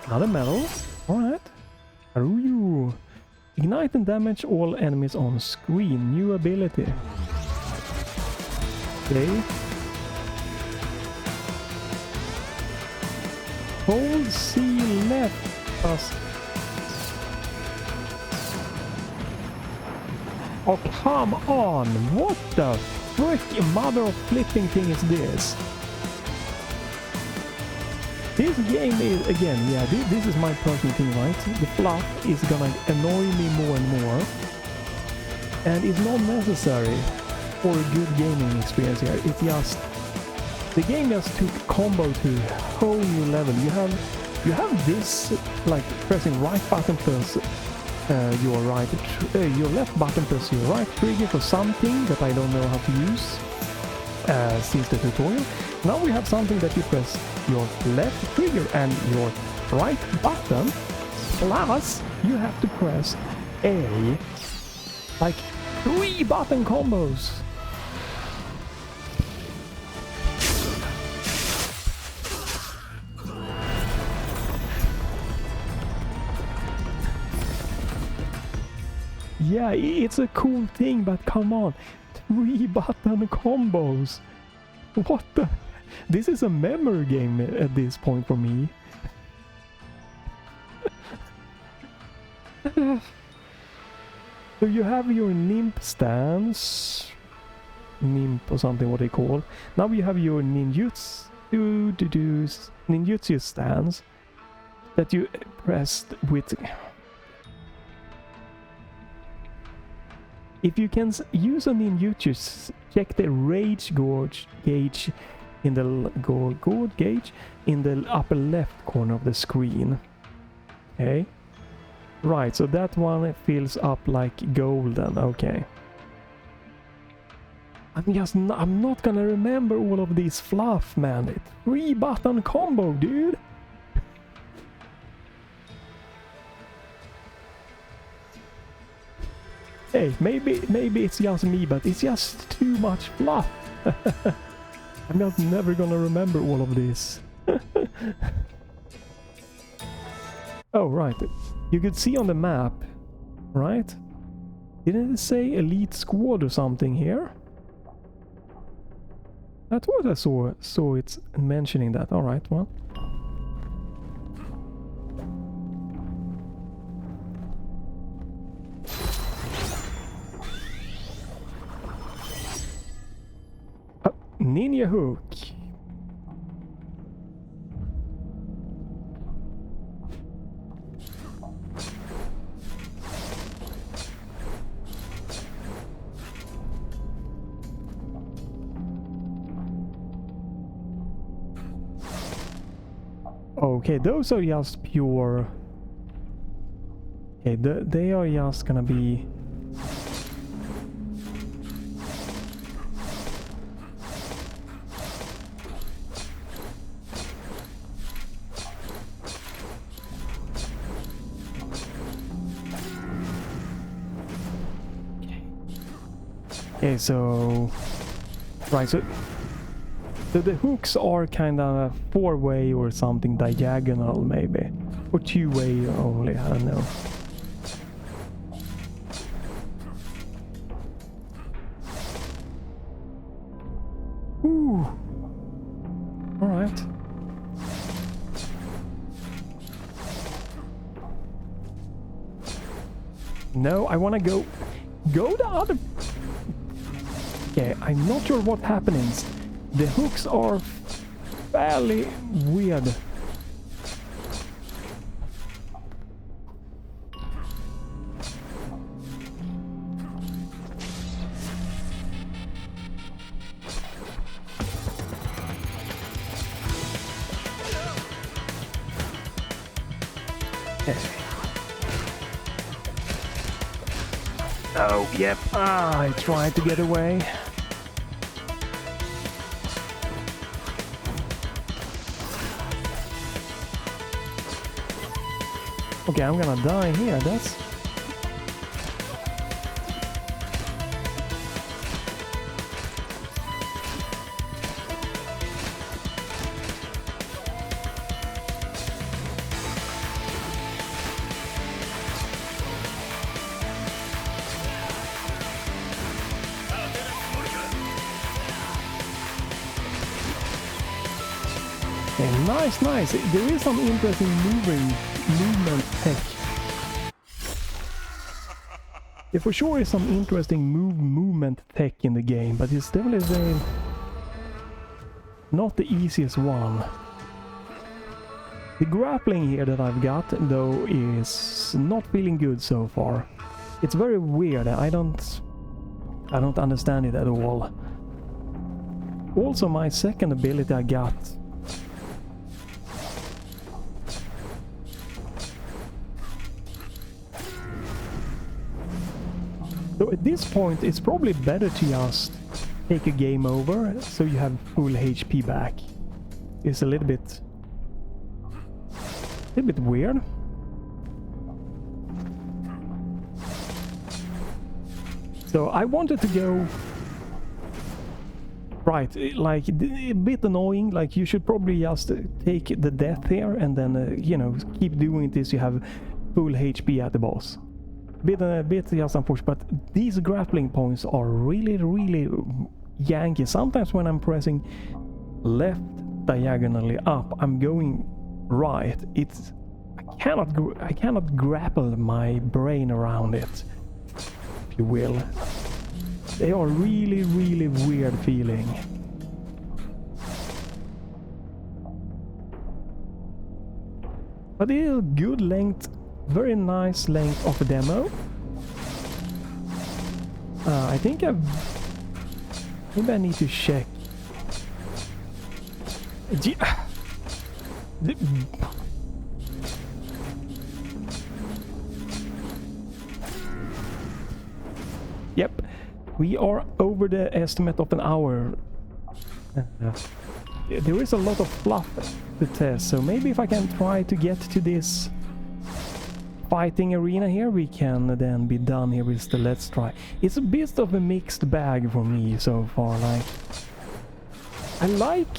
Another medal. Alright. Ooh. Ignite and damage all enemies on screen. New ability. Okay. Hold C left plus... Oh, come on! What the frick mother of flipping thing is this? This game is, again, yeah, this is my personal thing, right? The fluff is gonna annoy me more and more. And it's not necessary for a good gaming experience here. It's just... the game just took combo to a whole new level. You have this, like, pressing right button plus your left button plus your right trigger for something that I don't know how to use since the tutorial. Now we have something that you press your left trigger and your right button, plus you have to press A, like 3 button combos. Yeah, it's a cool thing, but come on, 3 button combos. What the? This is a memory game at this point for me. So you have your NIMP stance, NIMP or something, what they call. Now you have your ninjutsu stance that you pressed with. If you can use a ninjutsu, check the rage gauge in the gauge in the upper left corner of the screen. Okay. Right, so that one fills up like golden. Okay. I'm not gonna remember all of this fluff, man. It's 3 button combo, dude. Hey, maybe it's just me, but it's just too much fluff. I'm just never gonna remember all of this. Oh, right. You could see on the map, right? Didn't it say Elite Squad or something here? I thought I saw it mentioning that. Alright, well. Ninja hook. Okay, those are just pure. Okay, they are just gonna be. Okay, so right, so the hooks are kind of 4-way or something, diagonal maybe, or 2-way only. I don't know. Ooh. All right. No, I want to go the other. Okay, I'm not sure what happens. The hooks are fairly weird. Okay. Oh, yep. I tried to get away. Okay, I'm gonna die here. That's... Okay, nice, nice. There is some interesting movement tech. There for sure is some interesting movement tech in the game, but it's definitely not the easiest one. The grappling here that I've got, though, is not feeling good so far. It's very weird. I don't understand it at all. Also, my second ability I got. So at this point, it's probably better to just take a game over, so you have full HP back. It's a little bit weird. So I wanted to go right, like a bit annoying. Like you should probably just take the death here and then you know, keep doing this. You have full HP at the boss. Bit just unfortunate, but these grappling points are really yanky. Sometimes when I'm pressing left diagonally up, I'm going right. It's I cannot grapple my brain around it, if you will. They are really weird feeling. But it is a good length. Very nice length of a demo. I think maybe I need to check. Yep, we are over the estimate of an hour. There is a lot of fluff to test, so maybe if I can try to get to this fighting arena here, we can then be done here with the let's try. It's a bit of a mixed bag for me so far. Like, I like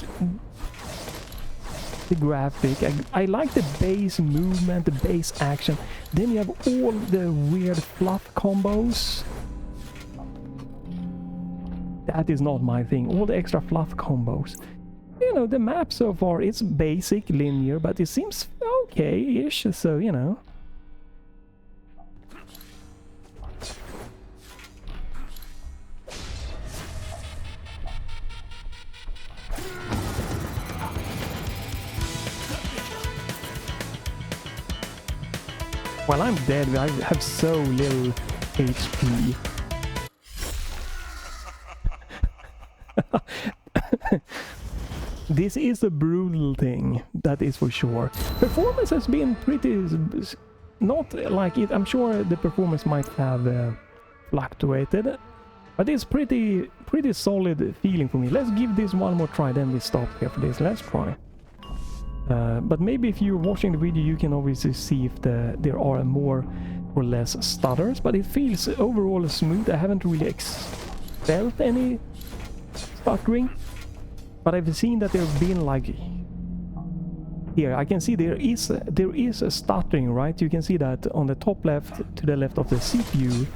the graphic, I like the base movement, the base action. Then you have all the weird fluff combos. That is not my thing. All the extra fluff combos. You know, the map so far, it's basic, linear, but it seems okay-ish, so you know. While I'm dead, I have so little HP. This is a brutal thing, that is for sure. Performance has been pretty... not like it. I'm sure the performance might have fluctuated, but it's pretty solid feeling for me. Let's give this one more try, then we stop here for this. Let's try. But maybe if you're watching the video, you can obviously see if there are more or less stutters, but it feels overall smooth. I haven't really felt any stuttering, but I've seen that there have been, like, here I can see there is a stuttering, right? You can see that on the top left, to the left of the CPU.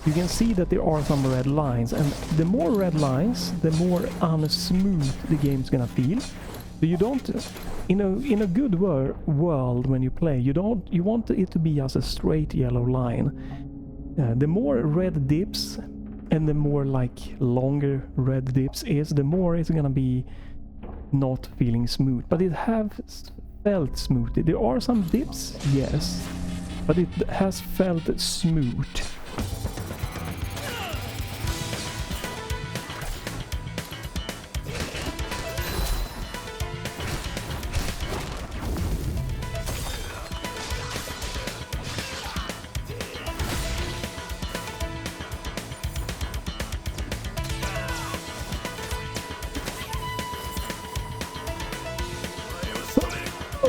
You can see that there are some red lines, and the more red lines, the more unsmooth the game's gonna feel. So you don't, in a good world when you play, you want it to be just a straight yellow line. The more red dips, and the more like longer red dips is, the more it's gonna be not feeling smooth. But it has felt smooth. There are some dips, yes, but it has felt smooth.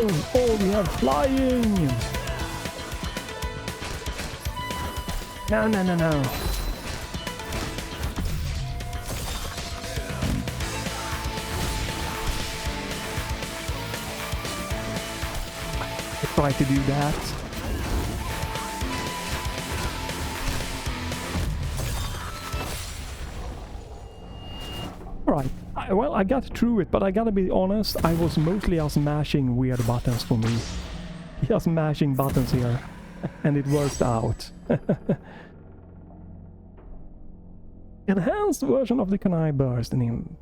Oh, we have flying! No, no, no, no. Try to do that. Alright, well, I got through it, but I gotta be honest, I was mostly just mashing weird buttons for me. Just mashing buttons here, and it worked out. Enhanced version of the kunai burst in him.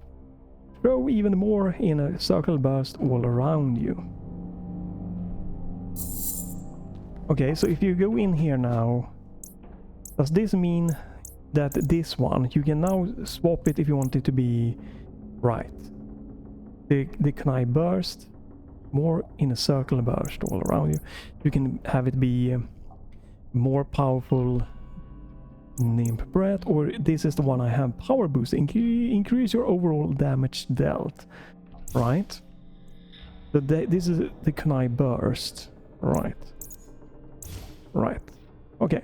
Throw even more in a circle burst all around you. Okay, so if you go in here now, does this mean that this one, you can now swap it if you want it to be right? The kunai burst, more in a circle burst all around you. You can have it be more powerful Nymph Breath, or this is the one I have, Power Boost, increase your overall damage dealt, right? So this is the kunai burst, right? Right. Okay.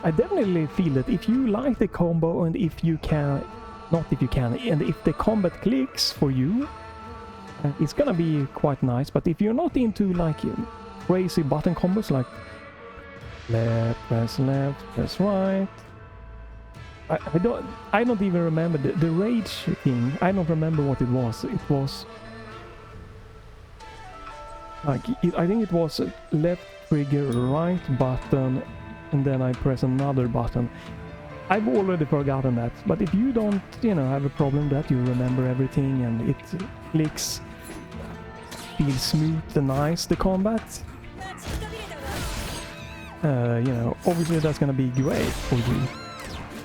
I definitely feel that if you like the combo and if you can, not if you can, and if the combat clicks for you, it's gonna be quite nice. But if you're not into like crazy button combos like left, press right. I don't even remember the rage thing. I don't remember what it was. It was like I think it was left trigger, right button, and then I press another button. I've already forgotten that. But if you don't, have a problem that you remember everything and it clicks, feels smooth and nice, the combat, obviously that's gonna be great for you.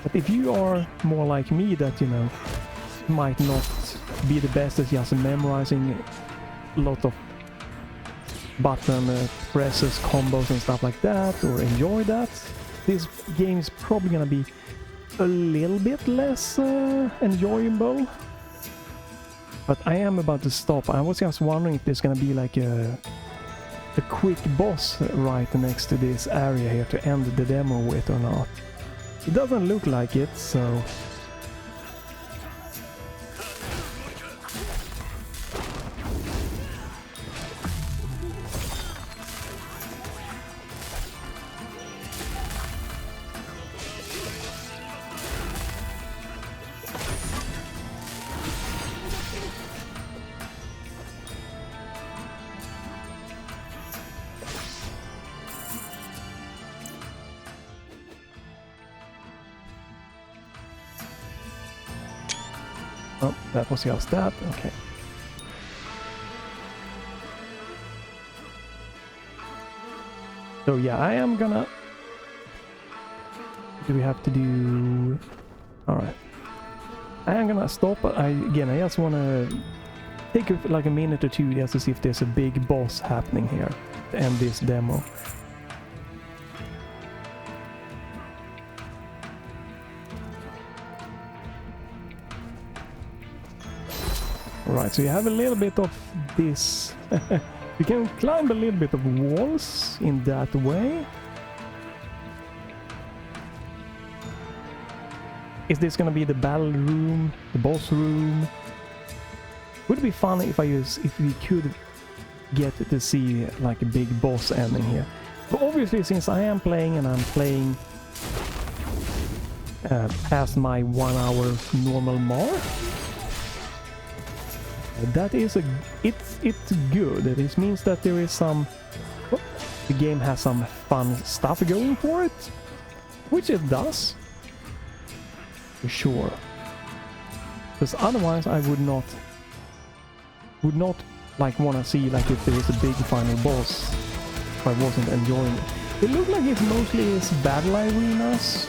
But if you are more like me that, might not be the best at just memorizing a lot of button presses, combos and stuff like that, or enjoy that, this game is probably gonna be a little bit less enjoyable. But I am about to stop. I was just wondering if there's gonna be like a quick boss right next to this area here to end the demo with or not. It doesn't look like it, so... Oh, that was just that, okay. So yeah, I am gonna... Do we have to do... Alright. I am gonna stop, but I just wanna take like a minute or two just to see if there's a big boss happening here to end this demo. Right, so you have a little bit of this. You can climb a little bit of walls in that way. Is this gonna be the battle room, the boss room? Would be fun if we could get to see like a big boss ending here. But obviously, since I am playing and I'm playing past my 1 hour normal mark. That is it's good. This means that there is some... the game has some fun stuff going for it. Which it does. For sure. Because otherwise I would not like want to see like if there is a big final boss if I wasn't enjoying it. It looks like it's mostly is battle arenas.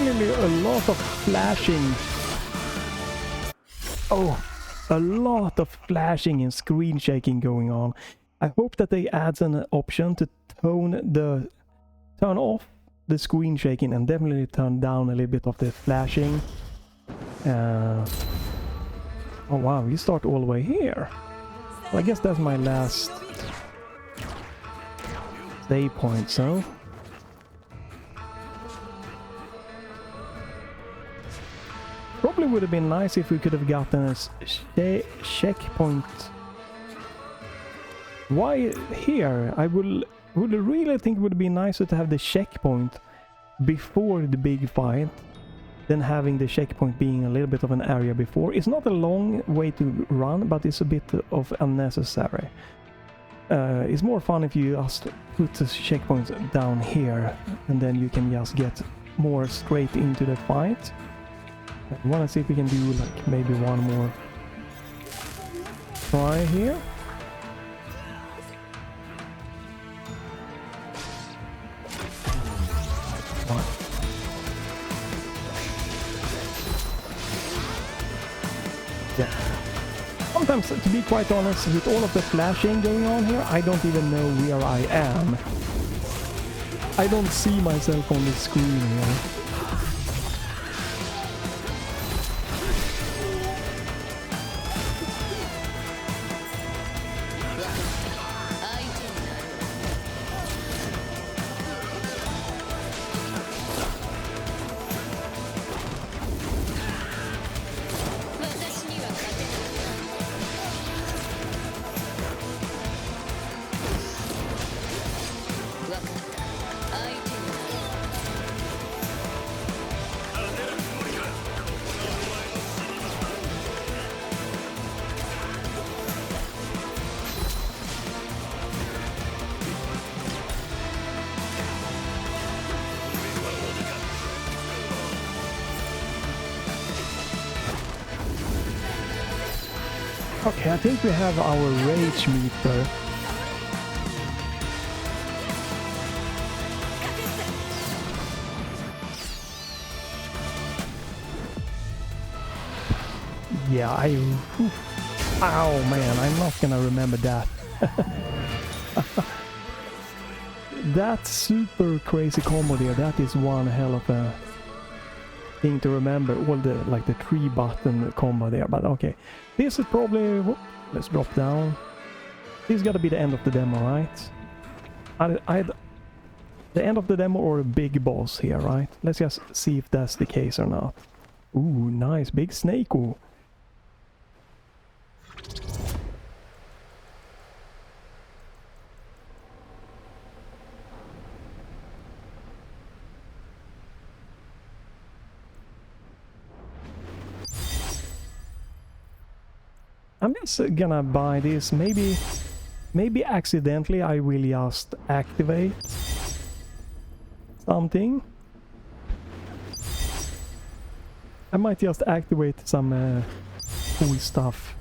definitely a lot of flashing. Oh, a lot of flashing and screen shaking going on. I hope that they add an option to turn off the screen shaking and definitely turn down a little bit of the flashing. Oh wow, we start all the way here. Well, I guess that's my last save point, so... Probably would have been nice if we could have gotten a checkpoint. Why here? I would really think it would be nicer to have the checkpoint before the big fight than having the checkpoint being a little bit of an area before. It's not a long way to run, but it's a bit of unnecessary. It's more fun if you just put the checkpoints down here and then you can just get more straight into the fight. I want to see if we can do like maybe one more try here. Yeah. Sometimes, to be quite honest, with all of the flashing going on here, I don't even know where I am. I don't see myself on the screen here. Okay, I think we have our rage meter. Yeah, ow man, I'm not gonna remember that. That super crazy combo there, that is one hell of a thing to remember. All the, like the 3-button combo there, but okay. This is probably... Whoop, let's drop down. This has got to be the end of the demo, right? The end of the demo or a big boss here, right? Let's just see if that's the case or not. Ooh, nice, big snake. Ooh. I'm just gonna buy this. Maybe accidentally I will just activate something. I might just activate some cool stuff.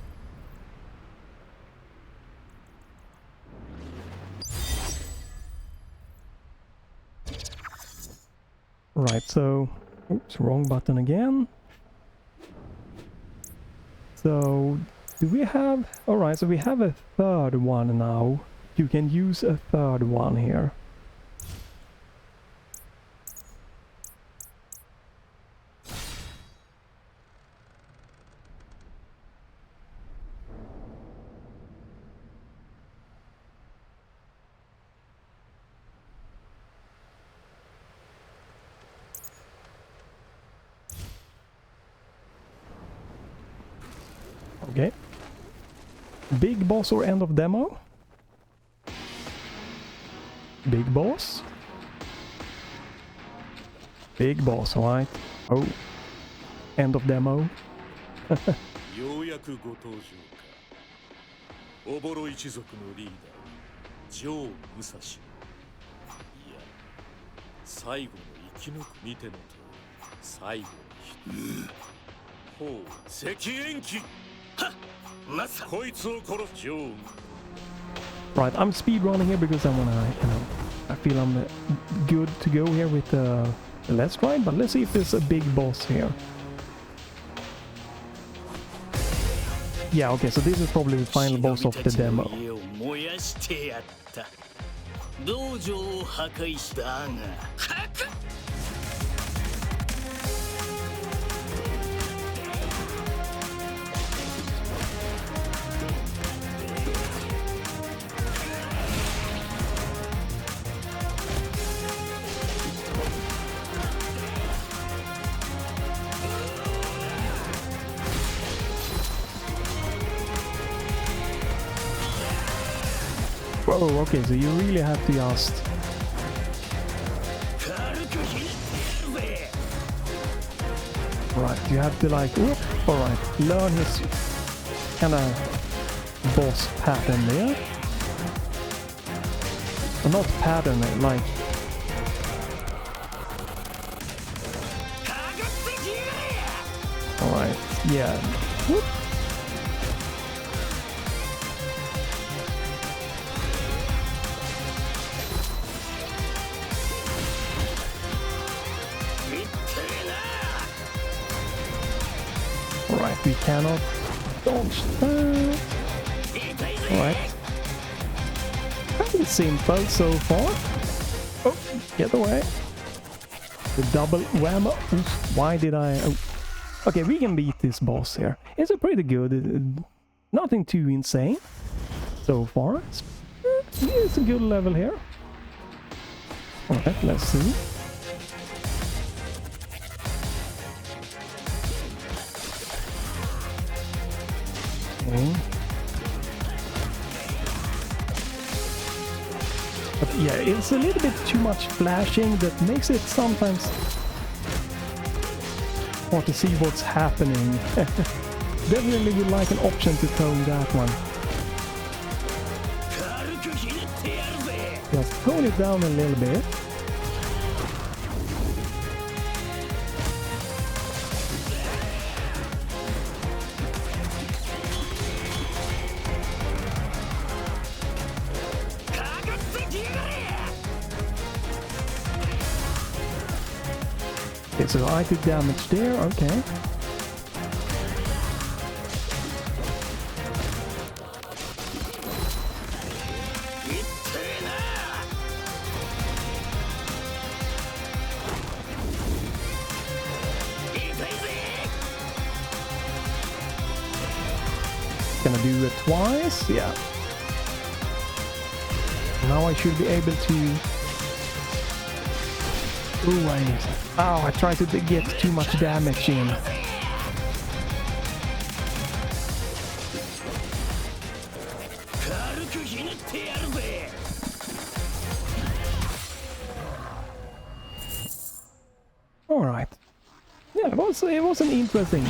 Right, so... Oops, wrong button again. So... Do we have... Alright, so we have a third one now. You can use a third one here. Okay. Big boss or end of demo? Big boss? Big boss, right? Oh. End of demo. ようやくご登場か。おぼろ一族のリーダー、ジョー・武蔵。いや、最後の生き抜く見てのと最後の日。ほう、赤延期。はっ、まさこいつを殺すジョー。Right, I'm speedrunning here because I wanna, I feel I'm good to go here with Let's try it, but let's see if there's a big boss here. Yeah, okay, so this is probably the final boss of the demo. 道場を破壊したが破壊 Whoa, okay, so you really have to just... Right, you have to like... Alright, learn his kind of boss pattern there. Or not pattern, like... Alright, yeah. Whoop. Alright, we cannot dodge that. Alright. Pretty simple so far. Oh, get away. The double whammo. Oof, why did I... Oh. Okay, we can beat this boss here. It's a pretty good... nothing too insane so far. It's a good level here. Alright, let's see. Okay. But yeah, it's a little bit too much flashing that makes it sometimes hard to see what's happening. Definitely would like an option to tone that one. Just tone it down a little bit. Okay, so I took damage there, okay. Gonna do it twice, yeah. Now I should be able to... Oh, I tried to get too much damage in. Alright. Yeah, it was an interesting,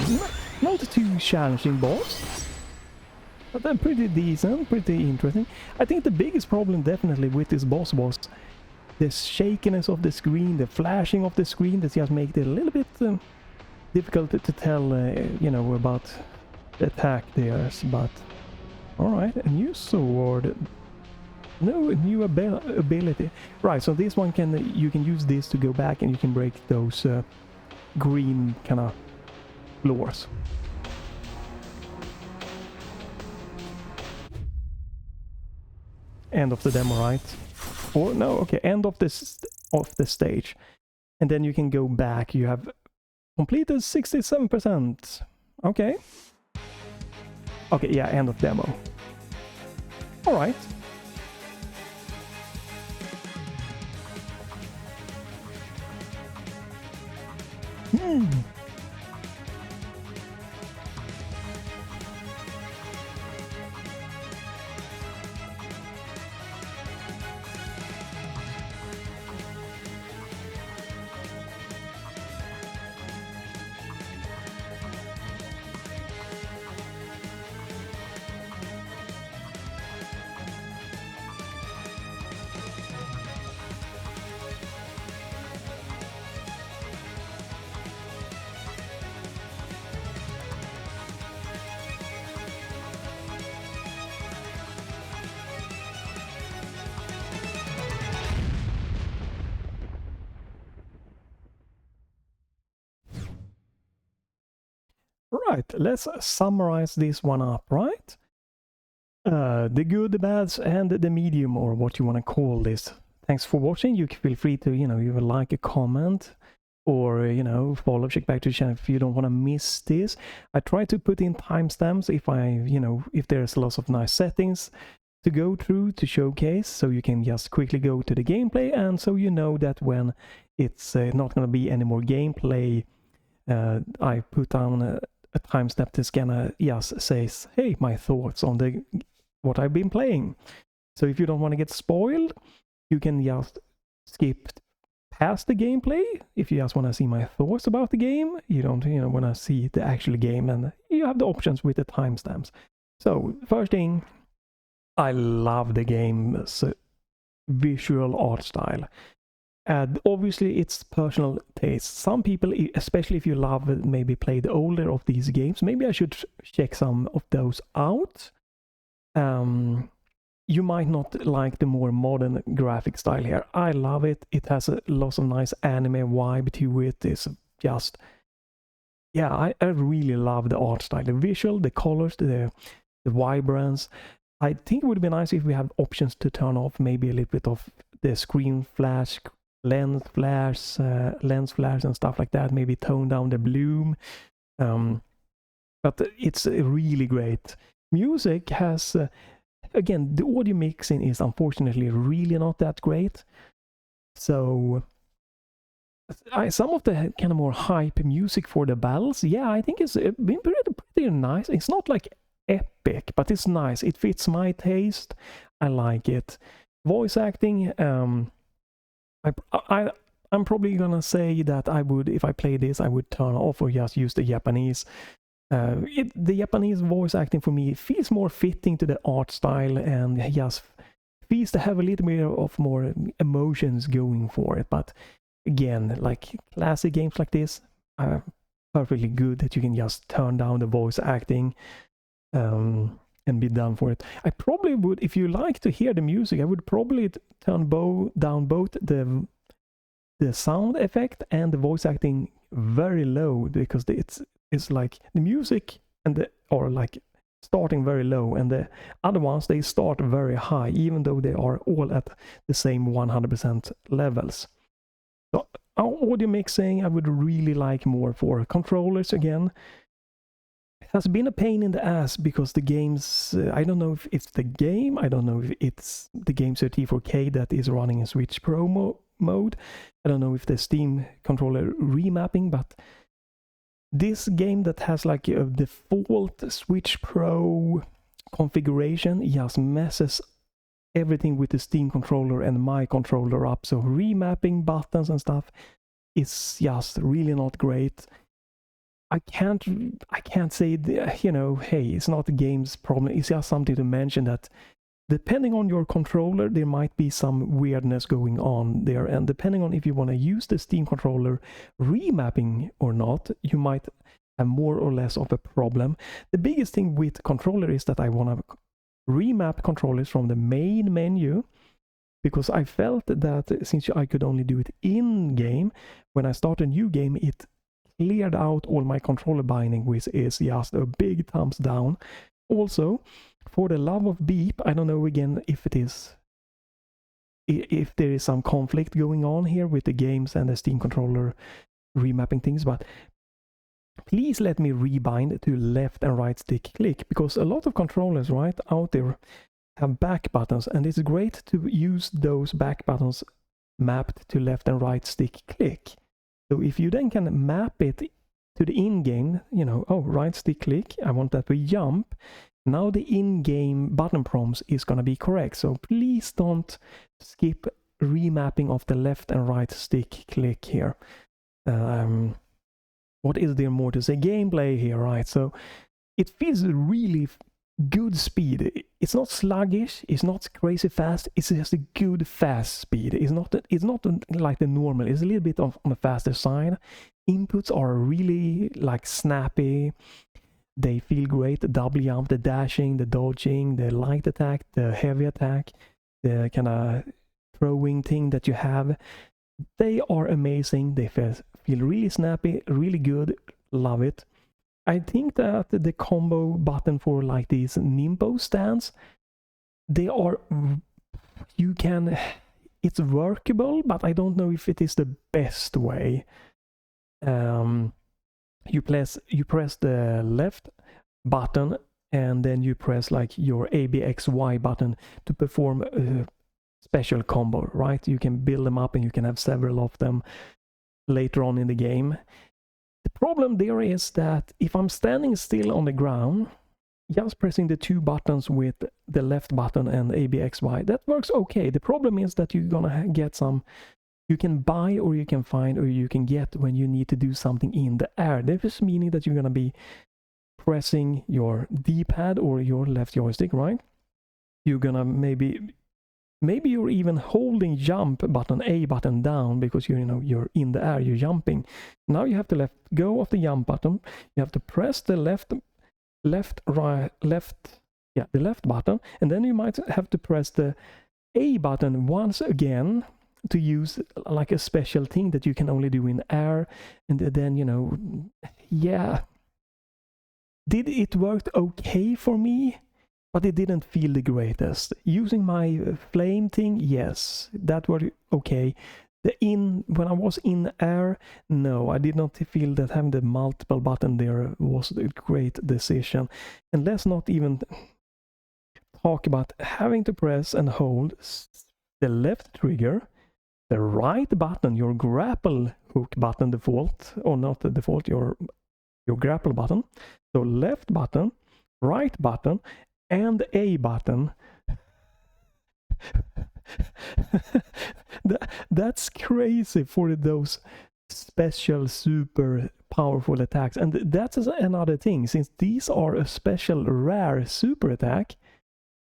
not too challenging boss. But then pretty decent, pretty interesting. I think the biggest problem definitely with this boss was the shakiness of the screen, the flashing of the screen, that just makes it a little bit difficult to tell, you know, about the attack there. But alright, a new sword. No new ability. Right, so this one you can use this to go back and you can break those green kind of floors. End of the demo, right? Or no, okay, end of this of the stage, and then you can go back. You have completed 67%. Okay. Okay, yeah, end of demo. All right. right, let's summarize this one up, right? The good, the bads, and the medium, or what you want to call this. Thanks for watching. You can feel free to, you know, you will like a comment, or, you know, follow, check back to the channel if you don't want to miss this. I try to put in timestamps if I, you know, if there's lots of nice settings to go through to showcase, so you can just quickly go to the gameplay, and so you know that when it's not going to be any more gameplay, I put down a timestamp that's gonna just says, hey, my thoughts on the what I've been playing. So if you don't want to get spoiled, you can just skip past the gameplay. If you just want to see my thoughts about the game, you don't, you know, want to see the actual game, and you have the options with the timestamps. So first thing, I love the game's visual art style. And obviously it's personal taste. Some people, especially if you love maybe play the older of these games, maybe I should check some of those out. You might not like the more modern graphic style here. I love it. It has a lot of nice anime vibe to it. It's just, yeah, I really love the art style, the visual, the colors, the vibrance. I think it would be nice if we have options to turn off maybe a little bit of the screen flash, lens flares and stuff like that. Maybe tone down the bloom. But it's really great. Music has, again, the audio mixing is unfortunately really not that great. So some of the kind of more hype music for the battles, yeah, I think it's been pretty nice. It's not like epic, but it's nice. It fits my taste. I like it. Voice acting, I'm probably gonna say that I would, if I play this, I would turn off or just use the Japanese. The Japanese voice acting for me feels more fitting to the art style, and just feels to have a little bit of more emotions going for it. But again, like classic games like this are perfectly good that you can just turn down the voice acting and be done for it. I probably would, if you like to hear the music, I would probably turn down both the sound effect and the voice acting very low, because it's like the music and are like starting very low, and the other ones, they start very high, even though they are all at the same 100% levels. So audio mixing, I would really like more for controllers again. It has been a pain in the ass because the games, I don't know if it's the game, I don't know if it's the Gamesir T4 Kaleid that is running in Switch Pro mode. I don't know if the Steam controller remapping, but this game that has like a default Switch Pro configuration just messes everything with the Steam controller and my controller up. So remapping buttons and stuff is just really not great. I can't say, you know, hey, it's not the game's problem. It's just something to mention that depending on your controller, there might be some weirdness going on there, and depending on if you want to use the Steam controller remapping or not, you might have more or less of a problem. The biggest thing with controller is that I want to remap controllers from the main menu, because I felt that since I could only do it in-game, when I start a new game, it cleared out all my controller binding, which is just a big thumbs down. Also, for the love of beep, I don't know again if there is some conflict going on here with the games and the Steam controller remapping things, but please let me rebind to left and right stick click, because a lot of controllers right out there have back buttons, and it's great to use those back buttons mapped to left and right stick click. So if you then can map it to the in-game, you know, oh, right stick click, I want that to jump. Now the in-game button prompts is going to be correct. So please don't skip remapping of the left and right stick click here. What is there more to say? Gameplay here, right? So it feels really good speed. It's not sluggish, it's not crazy fast, it's just a good fast speed. It's not like the normal, it's a little bit on the faster side. Inputs are really like snappy. They feel great. The double jump, the dashing, the dodging, the light attack, the heavy attack, the kind of throwing thing that you have. They are amazing. They feel really snappy, really good. Love it. I think that the combo button for like these Nimbo stands, they are, you can, it's workable, but I don't know if it is the best way. You press the left button and then you press like your ABXY button to perform a special combo, right? You can build them up and you can have several of them later on in the game. The problem there is that if I'm standing still on the ground, just pressing the two buttons with the left button and ABXY, that works okay. The problem is that you're gonna get some, you can buy or you can find or you can get when you need to do something in the air. This is meaning that you're gonna be pressing your D-pad or your left joystick, right? You're gonna maybe you're even holding jump button, A button down because you're in the air, you're jumping. Now you have to let go of the jump button. You have to press the left button, and then you might have to press the A button once again to use like a special thing that you can only do in air. And then yeah, did it work okay for me? But it didn't feel the greatest. Using my flame thing, yes, that was okay. When I was in air, no, I did not feel that having the multiple button there was a great decision. And let's not even talk about having to press and hold the left trigger, the right button, your grapple hook button default, or not the default, your grapple button. So left button, right button, and A button. That's crazy for those special super powerful attacks. And that's another thing, since these are a special rare super attack,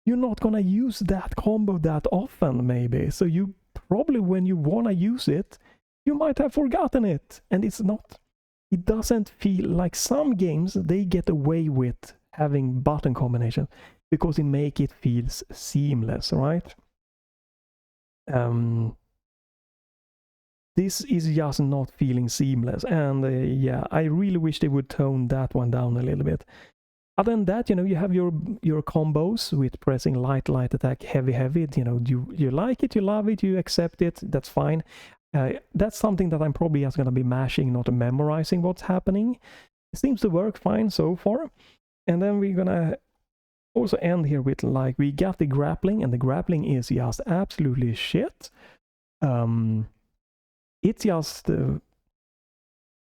you're not gonna use that combo that often maybe. So you probably, when you wanna use it, you might have forgotten it. And it doesn't feel like some games, they get away with having button combination because it make it feels seamless, right? This is just not feeling seamless, and yeah, I really wish they would tone that one down a little bit. Other than that, you have your combos with pressing light attack, heavy. You like it, you love it, you accept it, that's fine. That's something that I'm probably just gonna be mashing, not memorizing what's happening. It seems to work fine so far. And then we're gonna also end here with, like, we got the grappling, and the grappling is just absolutely shit. It's just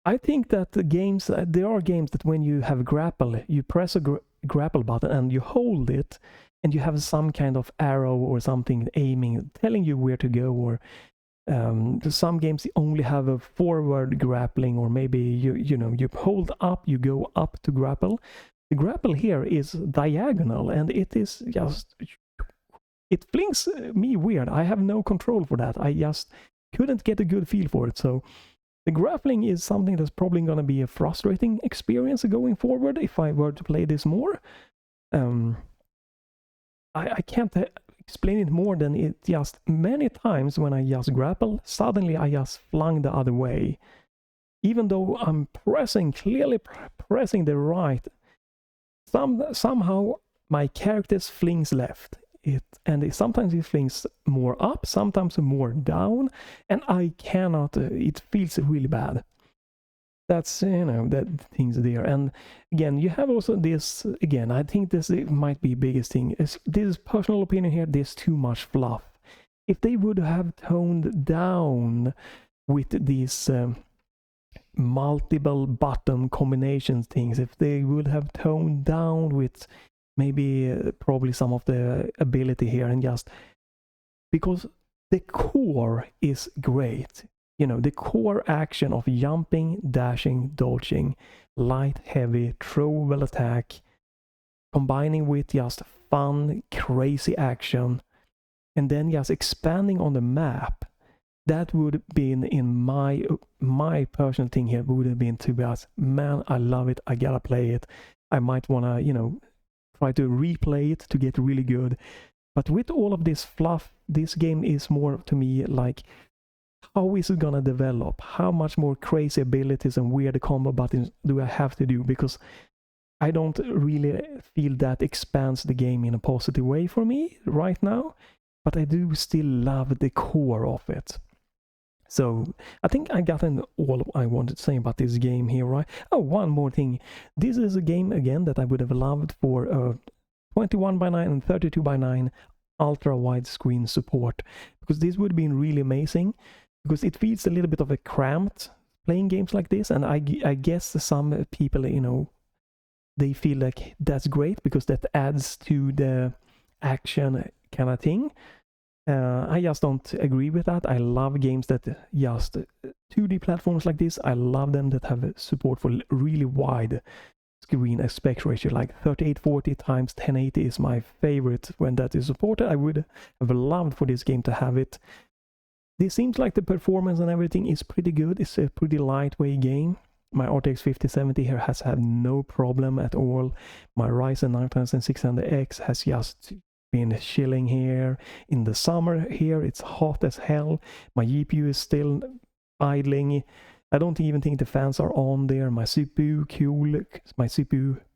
I think that there are games that when you have grapple, you press a grapple button and you hold it, and you have some kind of arrow or something aiming, telling you where to go, or some games only have a forward grappling, or maybe you hold up, you go up to grapple. The grapple here is diagonal, and it is just, it flings me weird. I have no control for that. I just couldn't get a good feel for it. So the grappling is something that's probably going to be a frustrating experience going forward if I were to play this more. I can't explain it more than it just many times when I just grapple, suddenly I just flung the other way. Even though I'm clearly pressing the right, somehow my character flings left. Sometimes it flings more up, sometimes more down, and I cannot, it feels really bad. That's, that thing's there. And again, you have also this, again, I think this might be the biggest thing. This is personal opinion here, there's too much fluff. If they would have toned down with these multiple button combination things, if they would have toned down with maybe probably some of the ability here, and just because the core is great, the core action of jumping, dashing, dodging, light, heavy, throwable attack, combining with just fun, crazy action, and then just expanding on the map. That would have been, in my personal thing here, would have been to be honest, man, I love it, I gotta play it. I might wanna, try to replay it to get really good. But with all of this fluff, this game is more to me like how is it gonna develop? How much more crazy abilities and weird combo buttons do I have to do? Because I don't really feel that expands the game in a positive way for me right now, but I do still love the core of it. So I think I gotten all I wanted to say about this game here, right? Oh, one more thing. This is a game, again, that I would have loved for 21:9 and 32:9 ultra wide screen support, because this would have been really amazing, because it feels a little bit of a cramped playing games like this, and I guess some people, you know, they feel like that's great because that adds to the action kind of thing. I just don't agree with that. I love games that just 2D platforms like this. I love them that have support for really wide screen aspect ratio, like 3840 times 1080 is my favorite when that is supported. I would have loved for this game to have it. This seems like the performance and everything is pretty good. It's a pretty lightweight game. My RTX 5070 here has had no problem at all. My Ryzen 9600X has just been chilling here. In the summer here, it's hot as hell. My GPU is still idling. I don't even think the fans are on there. My CPU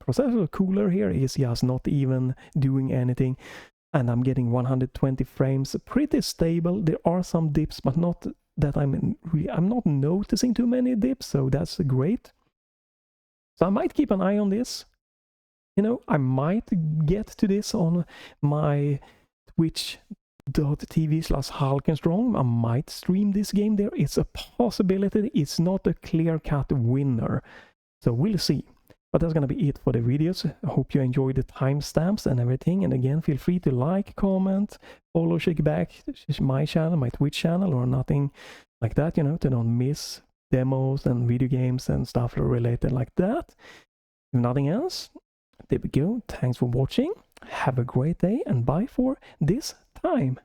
processor cooler here is just not even doing anything. And I'm getting 120 frames, pretty stable. There are some dips, but not that I'm not noticing too many dips, so that's great. So I might keep an eye on this. You know, I might get to this on my twitch.tv/Halkenstrong. I might stream this game there. It's a possibility. It's not a clear-cut winner. So we'll see. But that's going to be it for the videos. I hope you enjoyed the timestamps and everything. And again, feel free to like, comment, follow, shake back my channel, my Twitch channel, or nothing like that, you know, to don't miss demos and video games and stuff related like that. If nothing else, there we go. Thanks for watching. Have a great day and bye for this time.